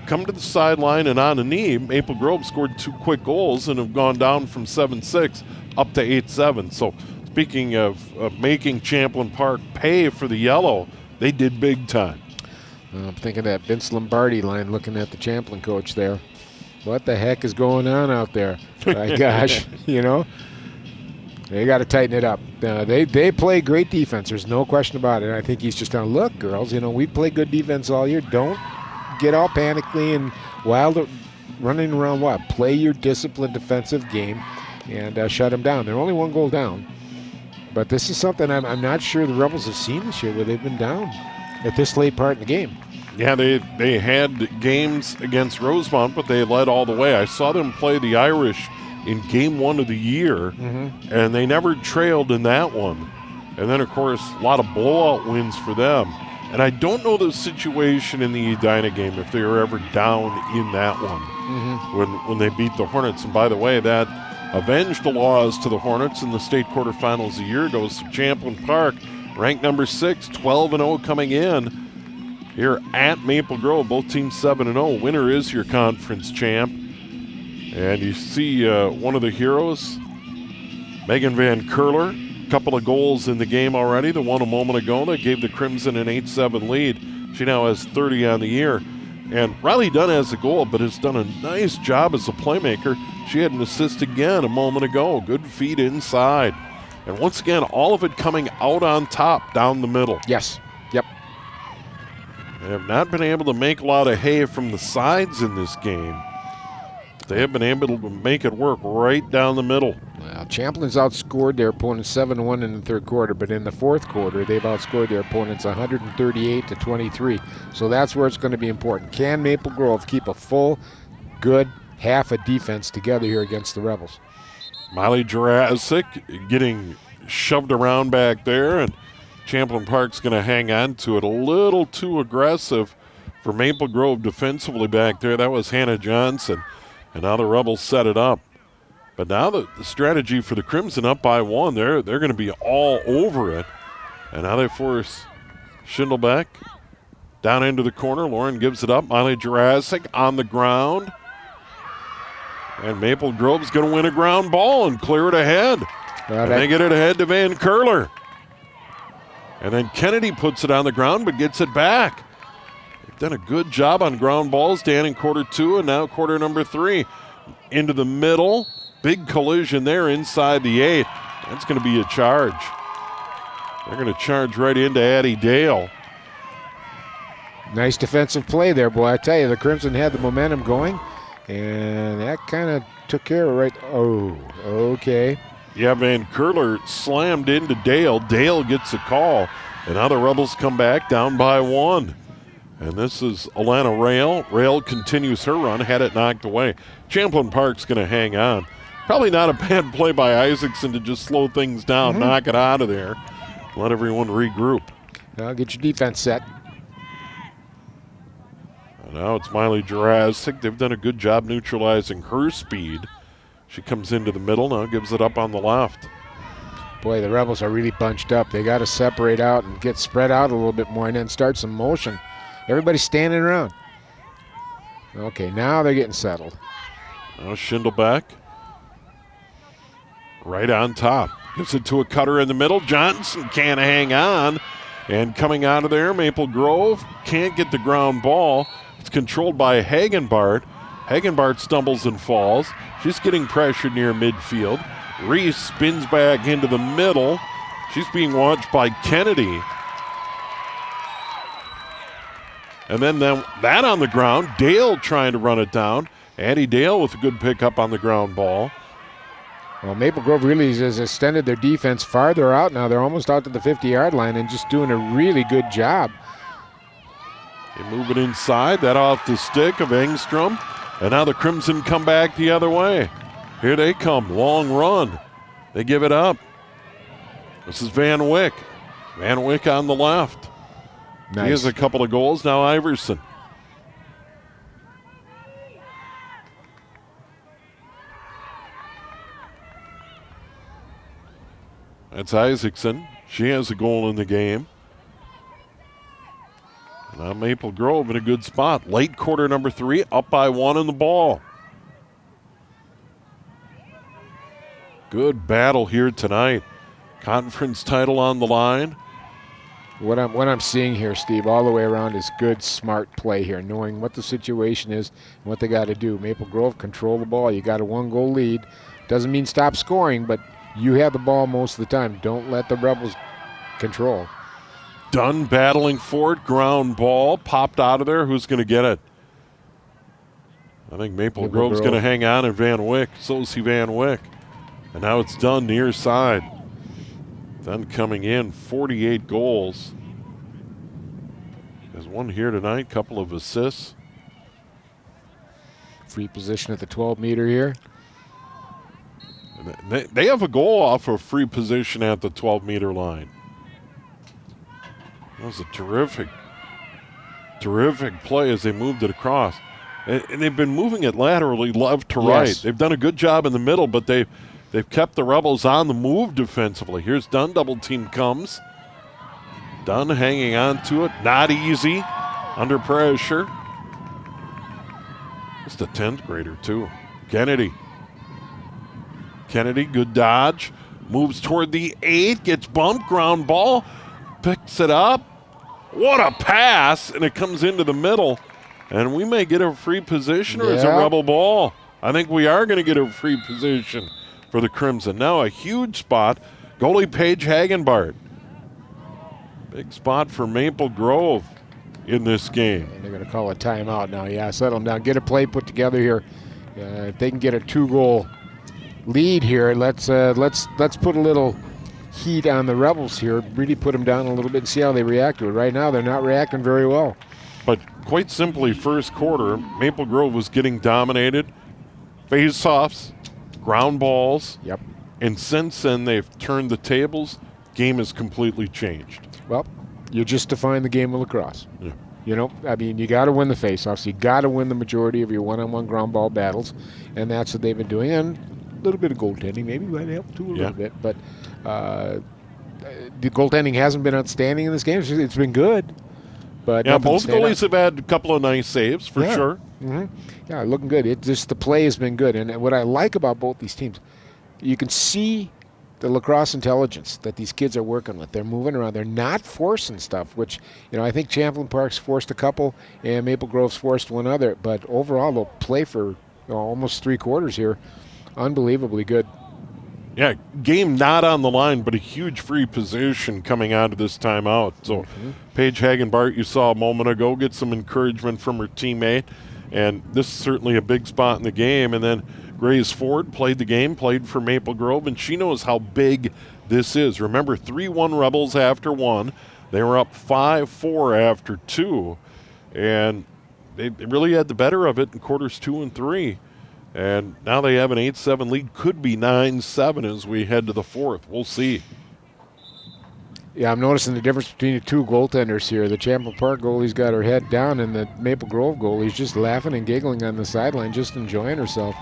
come to the sideline, and on a knee, Maple Grove scored 2 quick goals and have gone down from 7-6 up to 8-7. So speaking of making Champlin Park pay for the yellow, they did big time. I'm thinking that Vince Lombardi line, looking at the Champlin coach there. What the heck is going on out there? My gosh, you know. They got to tighten it up. They play great defense. There's no question about it. And I think he's just going to look, girls, you know, we play good defense all year. Don't get all panically and wild running around wild. Play your disciplined defensive game and shut them down. They're only 1 goal down. But this is something I'm not sure the Rebels have seen this year where they've been down at this late part in the game. Yeah, they had games against Rosemont, but they led all the way. I saw them play the Irish in game 1 of the year, and they never trailed in that one. And then, of course, a lot of blowout wins for them. And I don't know the situation in the Edina game, if they were ever down in that one when they beat the Hornets. And by the way, that avenged the loss to the Hornets in the state quarterfinals a year ago. So Champlin Park, ranked number 6, 12-0 coming in here at Maple Grove. Both teams 7-0. Winner is your conference champ. And you see one of the heroes, Megan Van Curler, a couple of goals in the game already. The one a moment ago that gave the Crimson an 8-7 lead. She now has 30 on the year. And Riley Dunn has a goal, but has done a nice job as a playmaker. She had an assist again a moment ago. Good feed inside. And once again, all of it coming out on top down the middle. Yes. Yep. They have not been able to make a lot of hay from the sides in this game. They have been able to make it work right down the middle. Well, Champlin's outscored their opponents 7-1 in the third quarter, but in the fourth quarter, they've outscored their opponents 138-23. So that's where it's going to be important. Can Maple Grove keep a full, good half of defense together here against the Rebels? Miley Jurassic getting shoved around back there, and Champlin Park's going to hang on to it. A little too aggressive for Maple Grove defensively back there. That was Hannah Johnson. And now the Rebels set it up. But now the strategy for the Crimson up by 1, they're going to be all over it. And now they force Schindelbeck down into the corner. Lauren gives it up. Miley Jurassic on the ground. And Maple Grove's going to win a ground ball and clear it ahead. And they get it ahead to Van Curler. And then Kennedy puts it on the ground but gets it back. Done a good job on ground balls, Dan in quarter 2 and now quarter number 3. Into the middle. Big collision there inside the 8. That's going to be a charge. They're going to charge right into Addie Dale. Nice defensive play there, boy. I tell you, the Crimson had the momentum going, and that kind of took care of it right. Oh, okay. Yeah, Van Curler slammed into Dale. Dale gets a call, and now the Rebels come back down by 1. And this is Alana Rail. Rail continues her run, had it knocked away. Champlin Park's going to hang on. Probably not a bad play by Isaacson to just slow things down, knock it out of there, let everyone regroup. Now get your defense set. And now it's Miley Jurassic. They've done a good job neutralizing her speed. She comes into the middle, now gives it up on the left. Boy, the Rebels are really bunched up. They got to separate out and get spread out a little bit more and then start some motion. Everybody's standing around. Okay, now they're getting settled. Now Schindelbeck. Right on top. Gives it to a cutter in the middle. Johnson can't hang on. And coming out of there, Maple Grove can't get the ground ball. It's controlled by Hagenbart. Hagenbart stumbles and falls. She's getting pressured near midfield. Reese spins back into the middle. She's being watched by Kennedy. And then that on the ground. Dale trying to run it down. Addie Dale with a good pickup on the ground ball. Well, Maple Grove really has extended their defense farther out now. They're almost out to the 50-yard line and just doing a really good job. They move it inside. That off the stick of Engstrom. And now the Crimson come back the other way. Here they come. Long run. They give it up. This is Van Wyck. Van Wyck on the left. Nice. He has a couple of goals. Now Iverson. That's Isaacson. She has a goal in the game. Now Maple Grove in a good spot. Late quarter number 3, up by 1 in the ball. Good battle here tonight. Conference title on the line. What I'm seeing here, Steve, all the way around is good, smart play here, knowing what the situation is and what they got to do. Maple Grove control the ball. You got a 1-goal lead. Doesn't mean stop scoring, but you have the ball most of the time. Don't let the Rebels control. Dunn battling for it. Ground ball. Popped out of there. Who's going to get it? I think Maple Grove's going to hang on and Van Wyck. So is Van Wyck. And now it's Dunn near side. Dunn coming in. 48 goals. There's one here tonight. Couple of assists. Free position at the 12-meter here. They have a goal off of free position at the 12-meter line. That was a terrific play as they moved it across. And they've been moving it laterally left to right. Yes. They've done a good job in the middle, but they've kept the Rebels on the move defensively. Here's Dunn, double team comes. Dunn hanging on to it. Not easy. Under pressure. Just a 10th grader, too. Kennedy, good dodge. Moves toward the 8, gets bumped, ground ball. Picks it up. What a pass, and it comes into the middle. And we may get a free position, or is it a Rebel ball? I think we are going to get a free position for the Crimson. Now a huge spot. Goalie Paige Hagenbart. Big spot for Maple Grove in this game. And they're going to call a timeout now. Yeah, settle them down. Get a play put together here. If they can get a 2-goal lead here, let's put a little heat on the Rebels here. Really put them down a little bit and see how they react to it. Right now, they're not reacting very well. But quite simply, first quarter, Maple Grove was getting dominated. Face-offs, ground balls. Yep. And since then, they've turned the tables. Game has completely changed. Well, you just defined the game of lacrosse. Yeah. You know, I mean, you got to win the face-offs. You got to win the majority of your one-on-one ground ball battles, and that's what they've been doing. And a little bit of goaltending maybe might help too a little bit, but the goaltending hasn't been outstanding in this game. It's been good, but both goalies have had a couple of nice saves for sure. Mm-hmm. Yeah, looking good. It just the play has been good, and what I like about both these teams, you can see the lacrosse intelligence that these kids are working with. They're moving around. They're not forcing stuff, which, I think Champlin Park's forced a couple and Maple Grove's forced one other. But overall, they'll play for almost 3 quarters here. Unbelievably good. Yeah, game not on the line, but a huge free position coming out of this timeout. So Paige Hagenbart, you saw a moment ago, get some encouragement from her teammate. And this is certainly a big spot in the game. And then Grace Ford played the game, played for Maple Grove, and she knows how big this is. Remember, 3-1 Rebels after 1. They were up 5-4 after 2. And they really had the better of it in quarters 2 and 3. And now they have an 8-7 lead. Could be 9-7 as we head to the 4th. We'll see. Yeah, I'm noticing the difference between the 2 goaltenders here. The Champlin Park goalie's got her head down, and the Maple Grove goalie's just laughing and giggling on the sideline, just enjoying herself.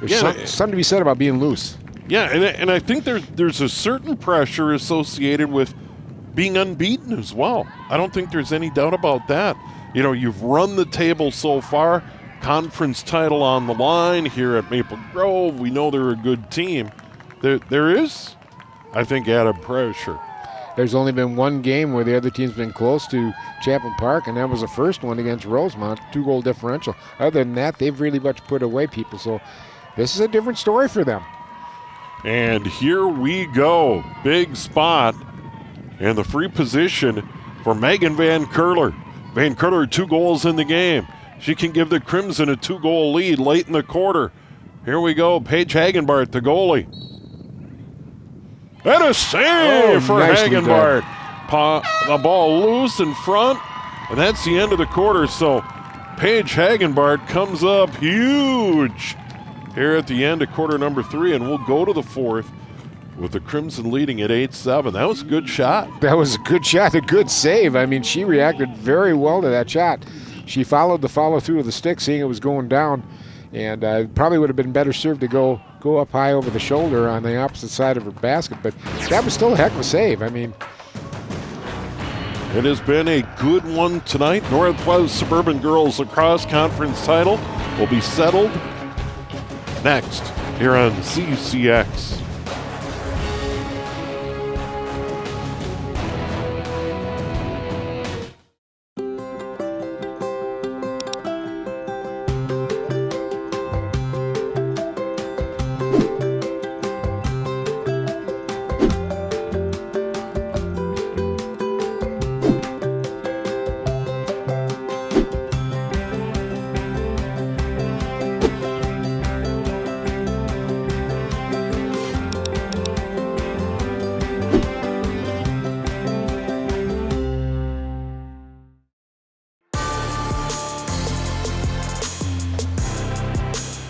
There's something to be said about being loose. Yeah, and I think there's a certain pressure associated with being unbeaten as well. I don't think there's any doubt about that. You've run the table so far. Conference title on the line here at Maple Grove. We know they're a good team. There is, I think, added pressure. There's only been one game where the other team's been close to Champlin Park, and that was the first one against Rosemont, 2-goal differential. Other than that, they've really much put away people. So this is a different story for them. And here we go. Big spot and the free position for Megan Van Curler. Van Kurtler 2 goals in the game. She can give the Crimson a 2-goal lead late in the quarter. Here we go. Paige Hagenbart, the goalie. And a save for Hagenbart. The ball loose in front, and that's the end of the quarter. So Paige Hagenbart comes up huge here at the end of quarter number 3, and we'll go to the 4th with the Crimson leading at 8-7. That was a good shot. That was a good shot, a good save. I mean, she reacted very well to that shot. She followed the follow-through of the stick, seeing it was going down, and probably would have been better served to go up high over the shoulder on the opposite side of her basket. But that was still a heck of a save. I mean, it has been a good one tonight. Northwest Suburban Girls Lacrosse Conference title will be settled next here on CCX.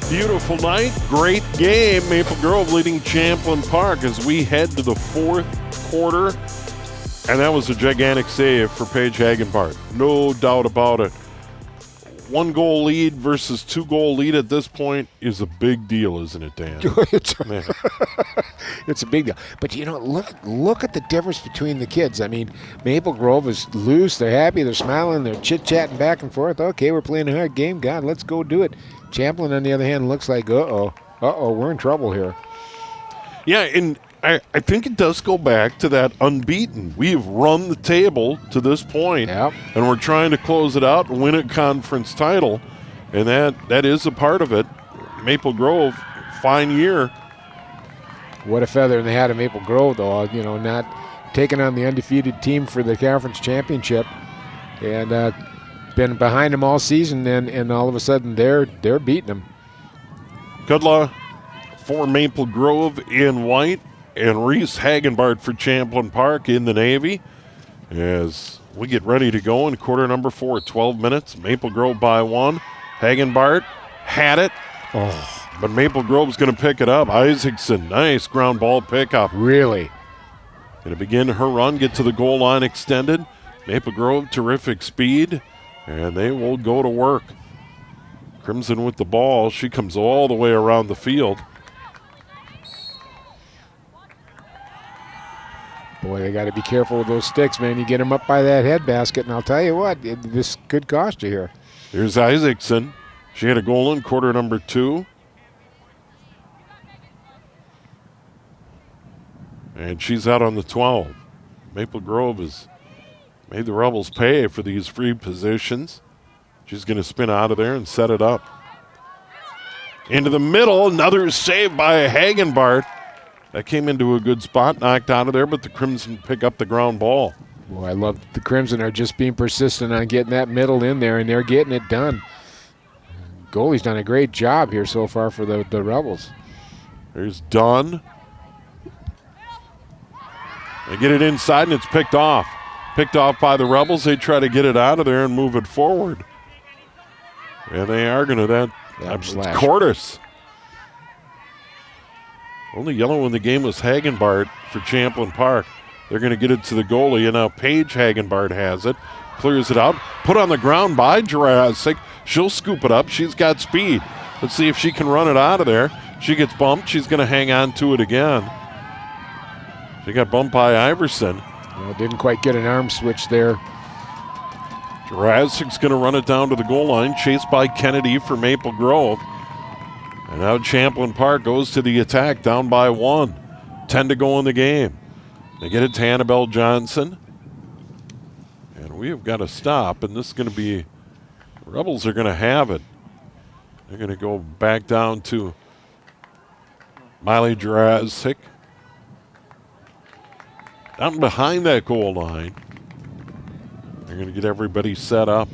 Beautiful night, great game. Maple Grove leading Champlin Park as we head to the 4th quarter. And that was a gigantic save for Paige Hagenbart. No doubt about it. 1-goal lead versus 2-goal lead at this point is a big deal, isn't it, Dan? It's a big deal. But, you know, look at the difference between the kids. I mean, Maple Grove is loose. They're happy. They're smiling. They're chit-chatting back and forth. Okay, we're playing a hard game. God, let's go do it. Champlin, on the other hand, looks like, we're in trouble here. Yeah, and I think it does go back to that unbeaten. We've run the table to this point, yep, and we're trying to close it out and win a conference title, and that is a part of it. Maple Grove, fine year. What a feather in the hat of Maple Grove, though, you know, not taking on the undefeated team for the conference championship, and been behind them all season, and all of a sudden they're beating them. Kudla for Maple Grove in white, and Reese Hagenbart for Champlin Park in the navy. As we get ready to go in quarter number 4, 12 minutes. Maple Grove by 1. Hagenbart had it, but Maple Grove's going to pick it up. Isaacson, nice ground ball pickup. Really? Going to begin her run, get to the goal line extended. Maple Grove, terrific speed. And they will go to work. Crimson with the ball. She comes all the way around the field. Boy, they got to be careful with those sticks, man. You get them up by that head basket, and I'll tell you what, this could cost you here. Here's Isaacson. She had a goal in quarter number 2. And she's out on the 12. Maple Grove has made the Rebels pay for these free positions. She's going to spin out of there and set it up. Into the middle, another save by Hagenbart. That came into a good spot, knocked out of there, but the Crimson pick up the ground ball. Boy, I love the Crimson are just being persistent on getting that middle in there, and they're getting it done. Goalie's done a great job here so far for the Rebels. There's Dunn. They get it inside, and it's picked off. Picked off by the Rebels. They try to get it out of there and move it forward. And they are going to it's Cordes. Only yellow in the game was Hagenbart for Champlin Park. They're going to get it to the goalie, and now Paige Hagenbart has it. Clears it out. Put on the ground by Jurassic. She'll scoop it up. She's got speed. Let's see if she can run it out of there. She gets bumped. She's going to hang on to it again. She got bumped by Iverson. Well, didn't quite get an arm switch there. Jurassic's going to run it down to the goal line, chased by Kennedy for Maple Grove. And now Champlin Park goes to the attack, down by 1. 10 to go in the game. They get it to Annabelle Johnson. And we have got to stop, and this is going to be, the Rebels are going to have it. They're going to go back down to Miley Jurassic. Down behind that goal line. They're going to get everybody set up.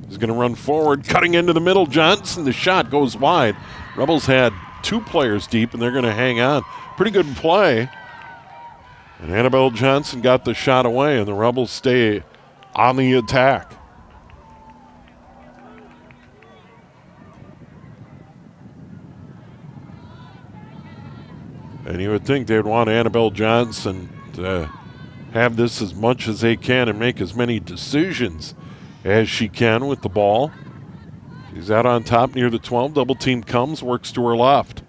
He's going to run forward, cutting into the middle. Johnson, the shot goes wide. Rebels had 2 players deep, and they're going to hang on. Pretty good play. And Annabelle Johnson got the shot away, and the Rebels stay on the attack. And you would think they'd want Annabelle Johnson to have this as much as they can and make as many decisions as she can with the ball. She's out on top near the 12. Double team comes, works to her left.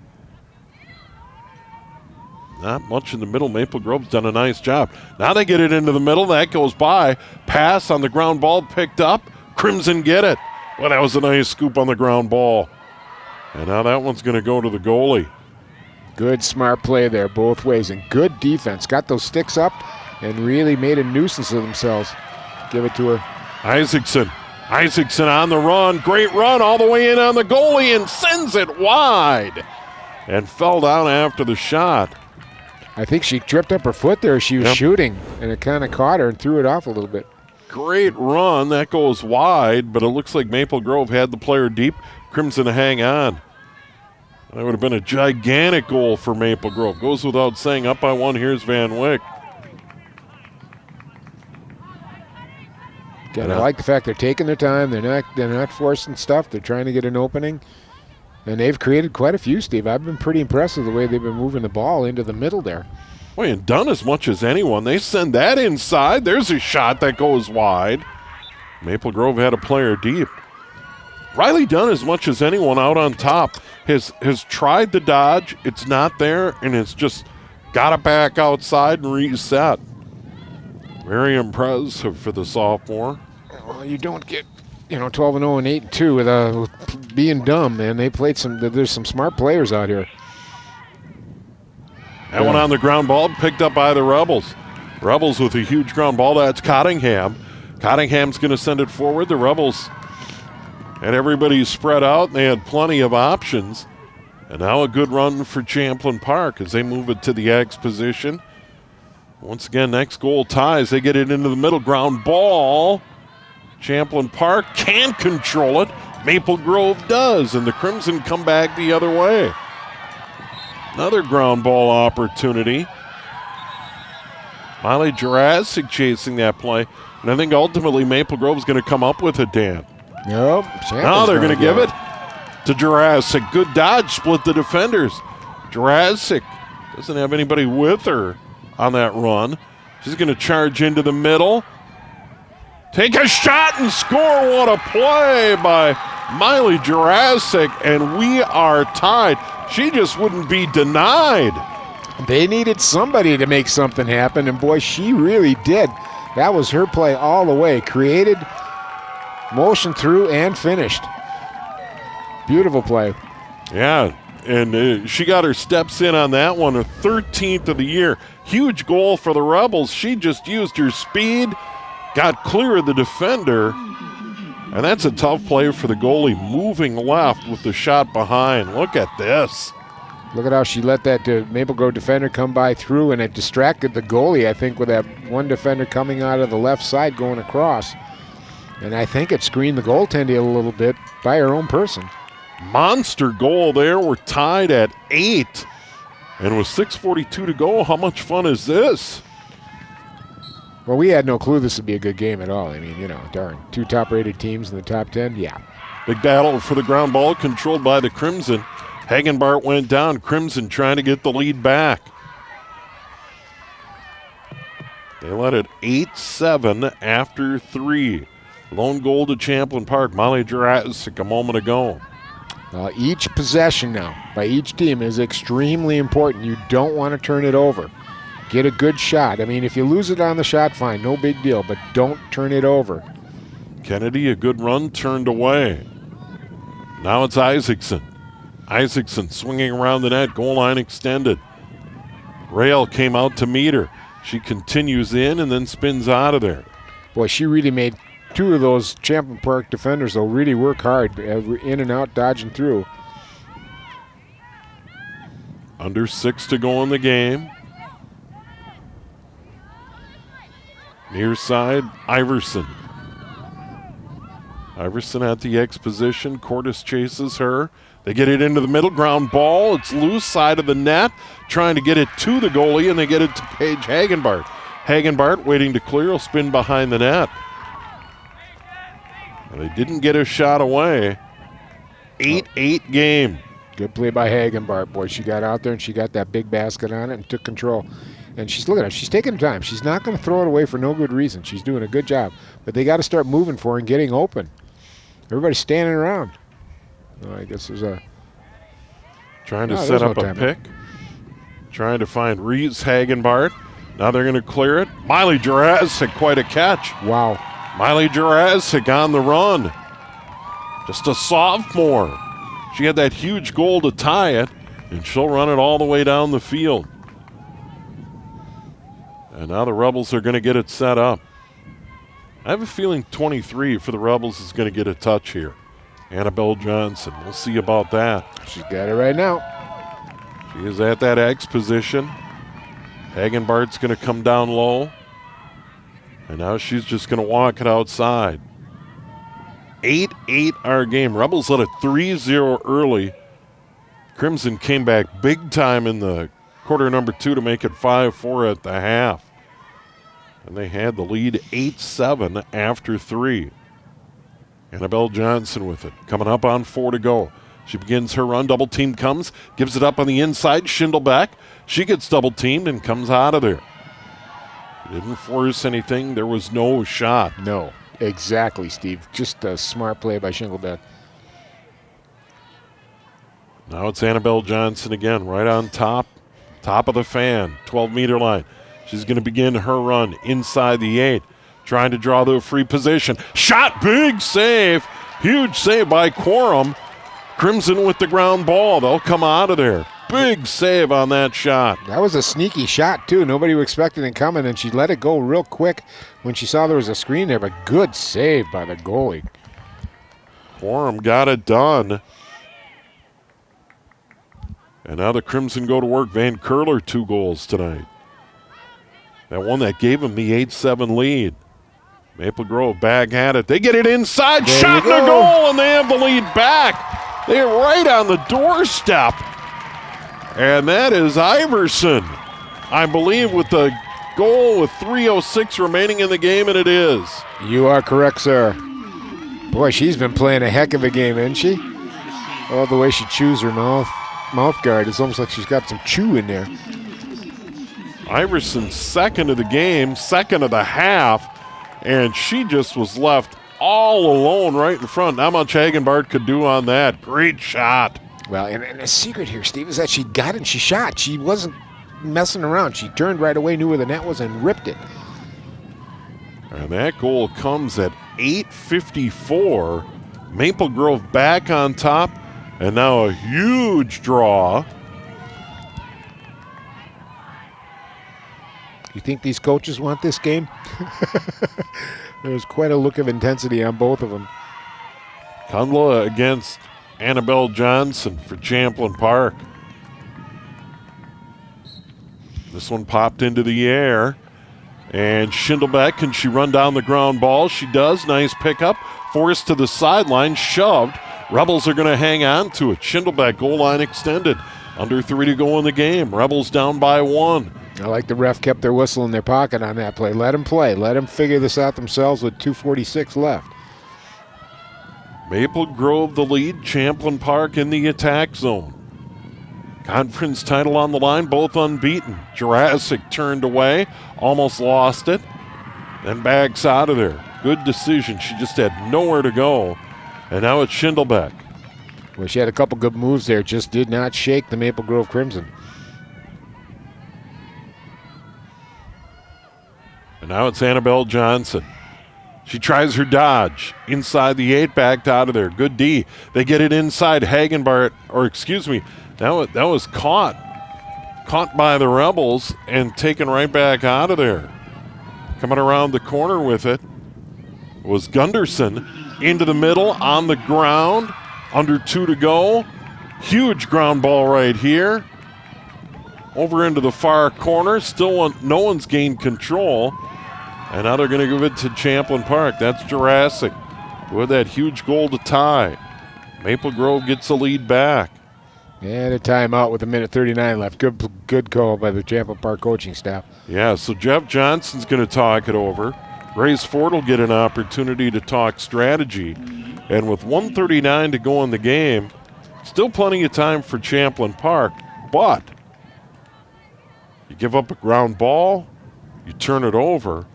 Not much in the middle. Maple Grove's done a nice job. Now they get it into the middle. That goes by. Pass on the ground ball picked up. Crimson get it. Well, that was a nice scoop on the ground ball. And now that one's going to go to the goalie. Good, smart play there both ways, and good defense. Got those sticks up and really made a nuisance of themselves. Give it to her. Isaacson on the run. Great run all the way in on the goalie and sends it wide. And fell down after the shot. I think she tripped up her foot there. She was shooting, and it kind of caught her and threw it off a little bit. Great run. That goes wide, but it looks like Maple Grove had the player deep. Crimson to hang on. That would have been a gigantic goal for Maple Grove. Goes without saying, up by 1. Here's Van Wyck. Again, I like the fact they're taking their time. They're not forcing stuff. They're trying to get an opening. And they've created quite a few, Steve. I've been pretty impressed with the way they've been moving the ball into the middle there. Boy, and done as much as anyone. They send that inside. There's a shot that goes wide. Maple Grove had a player deep. Riley Dunn, as much as anyone out on top, has tried to dodge. It's not there, and it's just got it back outside and reset. Very impressive for the sophomore. Well, you don't get, 12-0 and 8-2 with being dumb, man. They played there's some smart players out here. That one on the ground ball, picked up by the Rebels. Rebels with a huge ground ball. That's Cottingham. Cottingham's going to send it forward. The Rebels and everybody's spread out, and they had plenty of options. And now a good run for Champlin Park as they move it to the X position. Once again, next goal ties. They get it into the middle. Ground ball. Champlin Park can't control it. Maple Grove does, and the Crimson come back the other way. Another ground ball opportunity. Miley Jurassic chasing that play. And I think ultimately Maple Grove's going to come up with it, Dan. Nope. Now they're going to give it to Jurassic. Good dodge, split the defenders. Jurassic doesn't have anybody with her on that run. She's going to charge into the middle. Take a shot and score. What a play by Miley Jurassic, and we are tied. She just wouldn't be denied. They needed somebody to make something happen, and boy, she really did. That was her play all the way. Created, motion through, and finished. Beautiful play. Yeah, and she got her steps in on that one, her 13th of the year. Huge goal for the Rebels. She just used her speed, got clear of the defender, and that's a tough play for the goalie, moving left with the shot behind. Look at this. Look at how she let that Maple Grove defender come by through, and it distracted the goalie, I think, with that one defender coming out of the left side going across. And I think it screened the goaltender a little bit by her own person. Monster goal there. We're tied at 8. And with 6:42 to go, how much fun is this? Well, we had no clue this would be a good game at all. I mean, darn. 2 top-rated teams in the top 10, yeah. Big battle for the ground ball, controlled by the Crimson. Hagenbart went down. Crimson trying to get the lead back. They led it 8-7 after 3. Lone goal to Champlin Park. Molly Jurassic a moment ago. Each possession now by each team is extremely important. You don't want to turn it over. Get a good shot. I mean, if you lose it on the shot, fine, no big deal, but don't turn it over. Kennedy, a good run, turned away. Now it's Isaacson. Isaacson swinging around the net, goal line extended. Rail came out to meet her. She continues in and then spins out of there. Boy, she really made 2 of those Champlin Park defenders, though, really work hard, in and out, dodging through. Under 6 to go in the game. Near side, Iverson. Iverson at the X position. Cordes chases her. They get it into the middle. Ground ball. It's loose side of the net. Trying to get it to the goalie, and they get it to Paige Hagenbart. Hagenbart waiting to clear. Will spin behind the net. And they didn't get a shot away. 8-8 game. Good play by Hagenbart, boy. She got out there and she got that big basket on it and took control. And she's looking at her. She's taking time. She's not going to throw it away for no good reason. She's doing a good job. But they got to start moving for her and getting open. Everybody's standing around. I guess there's a... Trying to set up a pick. Trying to find Reeves Hagenbart. Now they're going to clear it. Miley Jurassic, quite a catch. Wow. Miley Jurassic on the run. Just a sophomore. She had that huge goal to tie it, and she'll run it all the way down the field. And now the Rebels are going to get it set up. I have a feeling 23 for the Rebels is going to get a touch here. Annabelle Johnson. We'll see about that. She's got it right now. She is at that X position. Hagenbart's going to come down low. And now she's just going to walk it outside. 8-8 our game. Rebels led a 3-0 early. Crimson came back big time in the quarter number 2 to make it 5-4 at the half. And they had the lead 8-7 after 3. Annabelle Johnson with it. Coming up on 4 to go. She begins her run. Double team comes. Gives it up on the inside. Schindelbeck. She gets double teamed and comes out of there. Didn't force anything. There was no shot. No. Exactly, Steve. Just a smart play by Schindelbeck. Now it's Annabelle Johnson again, right on top of the fan, 12-meter line. She's going to begin her run inside the 8, trying to draw the free position. Shot, big save, huge save by Quorum. Crimson with the ground ball. They'll come out of there. Big save on that shot. That was a sneaky shot, too. Nobody expected it coming, and she let it go real quick when she saw there was a screen there, but good save by the goalie. Quorum got it done. And now the Crimson go to work. Van Curler 2 goals tonight. That one that gave them the 8-7 lead. Maple Grove back at it. They get it inside. There Shot and a goal, and they have the lead back. They're right on the doorstep. And that is Iverson, I believe, with the goal with 3:06 remaining in the game, and it is. You are correct, sir. Boy, she's been playing a heck of a game, hasn't she? Oh, the way she chews her mouth guard. It's almost like she's got some chew in there. Iverson's second of the game, second of the half, and she just was left all alone right in front. Not much Hagenbart could do on that. Great shot. Well, and the secret here, Steve, is that she got it and she shot. She wasn't messing around. She turned right away, knew where the net was, and ripped it. And that goal comes at 8:54. Maple Grove back on top, and now a huge draw. You think these coaches want this game? There's quite a look of intensity on both of them. Kundla against Annabelle Johnson for Champlin Park. This one popped into the air. And Schindelbeck, can she run down the ground ball? She does. Nice pickup. Forced to the sideline. Shoved. Rebels are going to hang on to it. Schindelbeck, goal line extended. Under 3 to go in the game. Rebels down by 1. I like the ref kept their whistle in their pocket on that play. Let them play. Let them figure this out themselves with 2:46 left. Maple Grove the lead. Champlin Park in the attack zone. Conference title on the line, both unbeaten. Jurassic turned away, almost lost it, then backs out of there. Good decision. She just had nowhere to go. And now it's Schindelbeck. Well, she had a couple good moves there, just did not shake the Maple Grove Crimson. And now it's Annabelle Johnson. She tries her dodge. Inside the 8, backed out of there. Good D. They get it inside. Hagenbart, or excuse me, that was caught by the Rebels and taken right back out of there. Coming around the corner with it was Gunderson. Into the middle, on the ground, under 2 to go. Huge ground ball right here. Over into the far corner. Still no one's gained control. And now they're going to give it to Champlin Park. That's Jurassic with that huge goal to tie. Maple Grove gets a lead back. And a timeout with 1:39 left. Good call by the Champlin Park coaching staff. Yeah, so Jeff Johnson's going to talk it over. Grace Ford will get an opportunity to talk strategy. And with 1:39 to go in the game, still plenty of time for Champlin Park, but you give up a ground ball, you turn it over,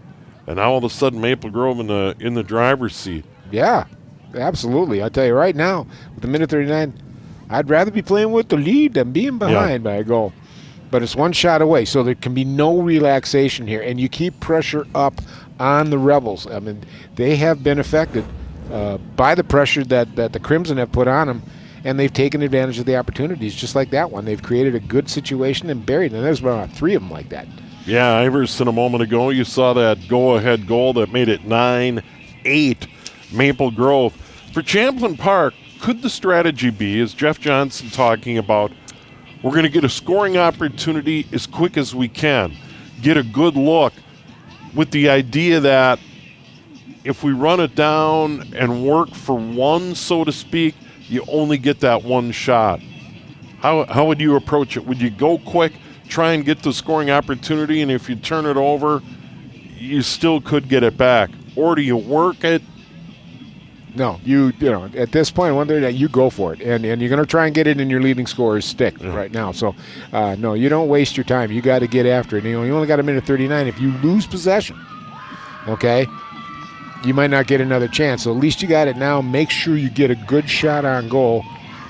and now all of a sudden Maple Grove in the driver's seat. Yeah, absolutely. I'll tell you right now, with 1:39, I'd rather be playing with the lead than being behind by a goal. But it's one shot away, so there can be no relaxation here. And you keep pressure up on the Rebels. I mean, they have been affected by the pressure that the Crimson have put on them, and they've taken advantage of the opportunities, just like that one. They've created a good situation and buried, and there's about 3 of them like that. Yeah, Iverson a moment ago, you saw that go-ahead goal that made it 9-8 Maple Grove. For Champlin Park, could the strategy be, as Jeff Johnson talking about, we're going to get a scoring opportunity as quick as we can, get a good look, with the idea that if we run it down and work for one, so to speak, you only get that one shot. How would you approach it? Would you go quick, try and get the scoring opportunity, and if you turn it over, you still could get it back? Or do you work it? No, you know, at this point, you go for it, and you're going to try and get it in your leading scorer's stick right now. So, no, you don't waste your time. You got to get after it. You know, you only got 1:39. If you lose possession, okay, you might not get another chance. So at least you got it now. Make sure you get a good shot on goal.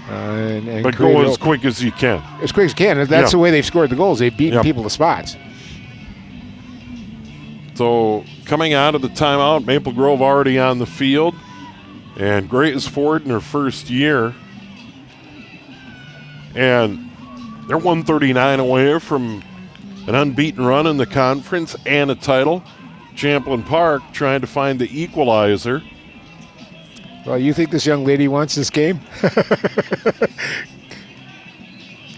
But go as quick as you can. As quick as you can. That's the way they've scored the goals. They've beaten people to spots. So coming out of the timeout, Maple Grove already on the field. And Grace Ford in her first year. And they're 139 away from an unbeaten run in the conference and a title. Champlin Park trying to find the equalizer. Well, you think this young lady wants this game?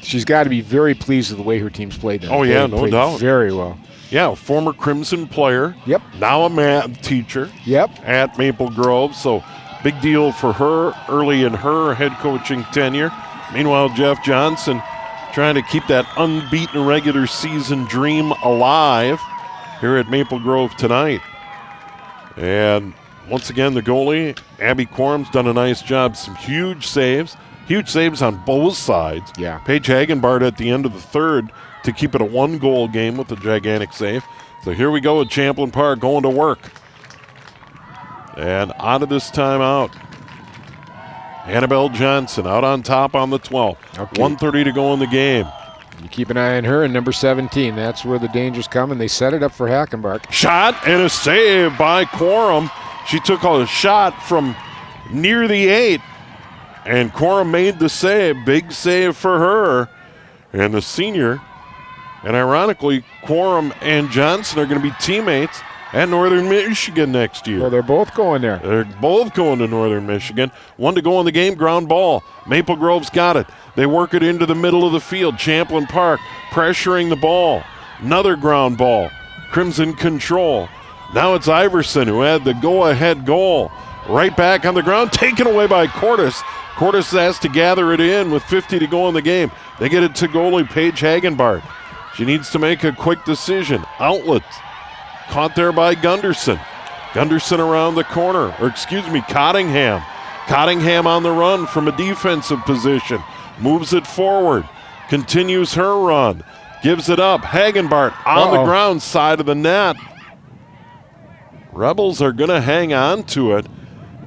She's got to be very pleased with the way her team's played. Oh, yeah, no doubt. Very well. Yeah, former Crimson player. Yep. Now a math teacher. Yep. At Maple Grove. So big deal for her early in her head coaching tenure. Meanwhile, Jeff Johnson trying to keep that unbeaten regular season dream alive here at Maple Grove tonight. And once again, the goalie, Abby Quorum's done a nice job. Some huge saves on both sides. Yeah. Paige Hagenbart at the end of the third to keep it a 1-goal game with a gigantic save. So here we go at Champlin Park going to work. And out of this timeout, Annabelle Johnson out on top on the 12th. Okay. 1:30 to go in the game. You keep an eye on her and number 17. That's where the danger's coming. They set it up for Hagenbart. Shot and a save by Quorum. She took a shot from near the 8, and Quorum made the save. Big save for her. And the senior, and ironically, Quorum and Johnson are going to be teammates at Northern Michigan next year. Well, they're both going there. They're both going to Northern Michigan. 1 to go in the game, ground ball. Maple Grove's got it. They work it into the middle of the field. Champlin Park pressuring the ball. Another ground ball. Crimson control. Now it's Iverson who had the go-ahead goal. Right back on the ground, taken away by Cordes. Cordes has to gather it in with 50 to go in the game. They get it to goalie Paige Hagenbart. She needs to make a quick decision. Outlet. Caught there by Gunderson. Gunderson around the corner. Cottingham. Cottingham on the run from a defensive position. Moves it forward. Continues her run. Gives it up. Hagenbart on the ground, side of the net. Rebels are going to hang on to it.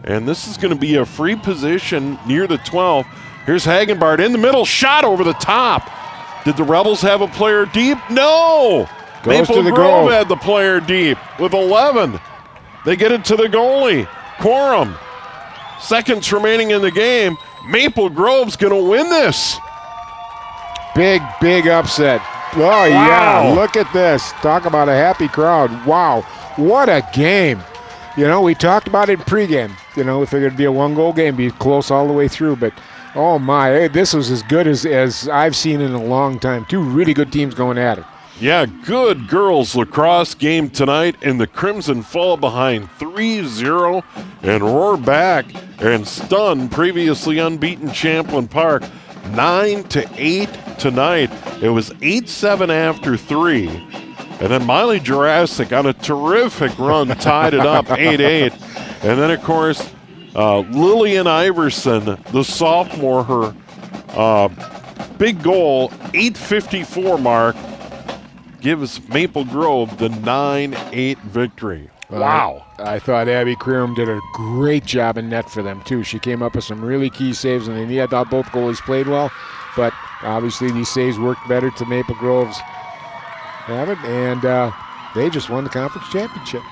And this is going to be a free position near the 12. Here's Hagenbart in the middle. Shot over the top. Did the Rebels have a player deep? No! Maple Grove had the player deep with 11. They get it to the goalie, Quorum. Seconds remaining in the game. Maple Grove's going to win this. Big upset. Oh, wow. Yeah, look at this. Talk about a happy crowd. Wow, what a game. You know, we talked about it in pregame. You know, we figured it'd be a 1-goal game, be close all the way through. But, oh, my, this was as good as I've seen in a long time. 2 really good teams going at it. Yeah, good girls lacrosse game tonight, and the Crimson fall behind 3-0 and roar back and stun previously unbeaten Champlin Park 9-8 tonight. It was 8-7 after 3. And then Miley Jurassic on a terrific run tied it up 8-8. And then, of course, Lillian Iverson, the sophomore, her big goal, 8:54 mark, gives Maple Grove the 9-8 victory. Wow. I thought Abby Crerum did a great job in net for them, too. She came up with some really key saves, and I thought both goalies played well, but obviously these saves worked better to Maple Grove's habit, and they just won the conference championship.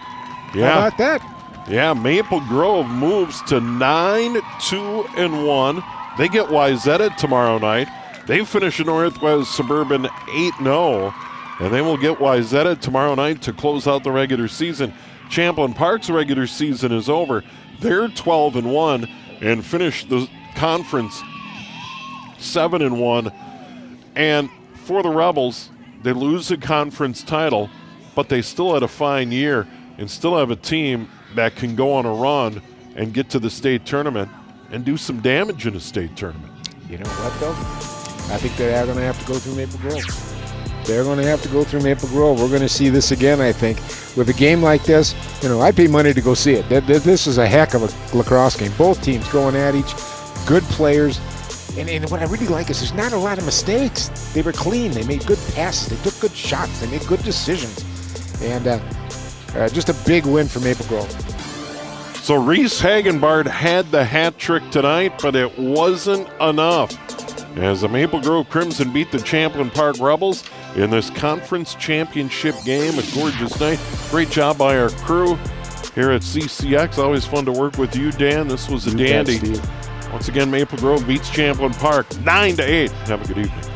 Yeah. How about that? Yeah, Maple Grove moves to 9-2-1. They get Wayzata tomorrow night. They finish in Northwest Suburban 8-0, and they will get Wayzata tomorrow night to close out the regular season. Champlin Park's regular season is over. They're 12-1 and finish the conference 7-1. And for the Rebels, they lose the conference title, but they still had a fine year and still have a team that can go on a run and get to the state tournament and do some damage in a state tournament. You know what, though? I think they're going to have to go through Maple Grove. They're going to have to go through Maple Grove. We're going to see this again, I think. With a game like this, I pay money to go see it. This is a heck of a lacrosse game. Both teams going at each, good players. And what I really like is there's not a lot of mistakes. They were clean. They made good passes. They took good shots. They made good decisions. And just a big win for Maple Grove. So Reese Hagenbart had the hat trick tonight, but it wasn't enough. As the Maple Grove Crimson beat the Champlin Park Rebels in this conference championship game. A gorgeous night. Great job by our crew here at CCX. Always fun to work with you, Dan. This was a dandy. Once again, Maple Grove beats Champlin Park 9-8. Have a good evening.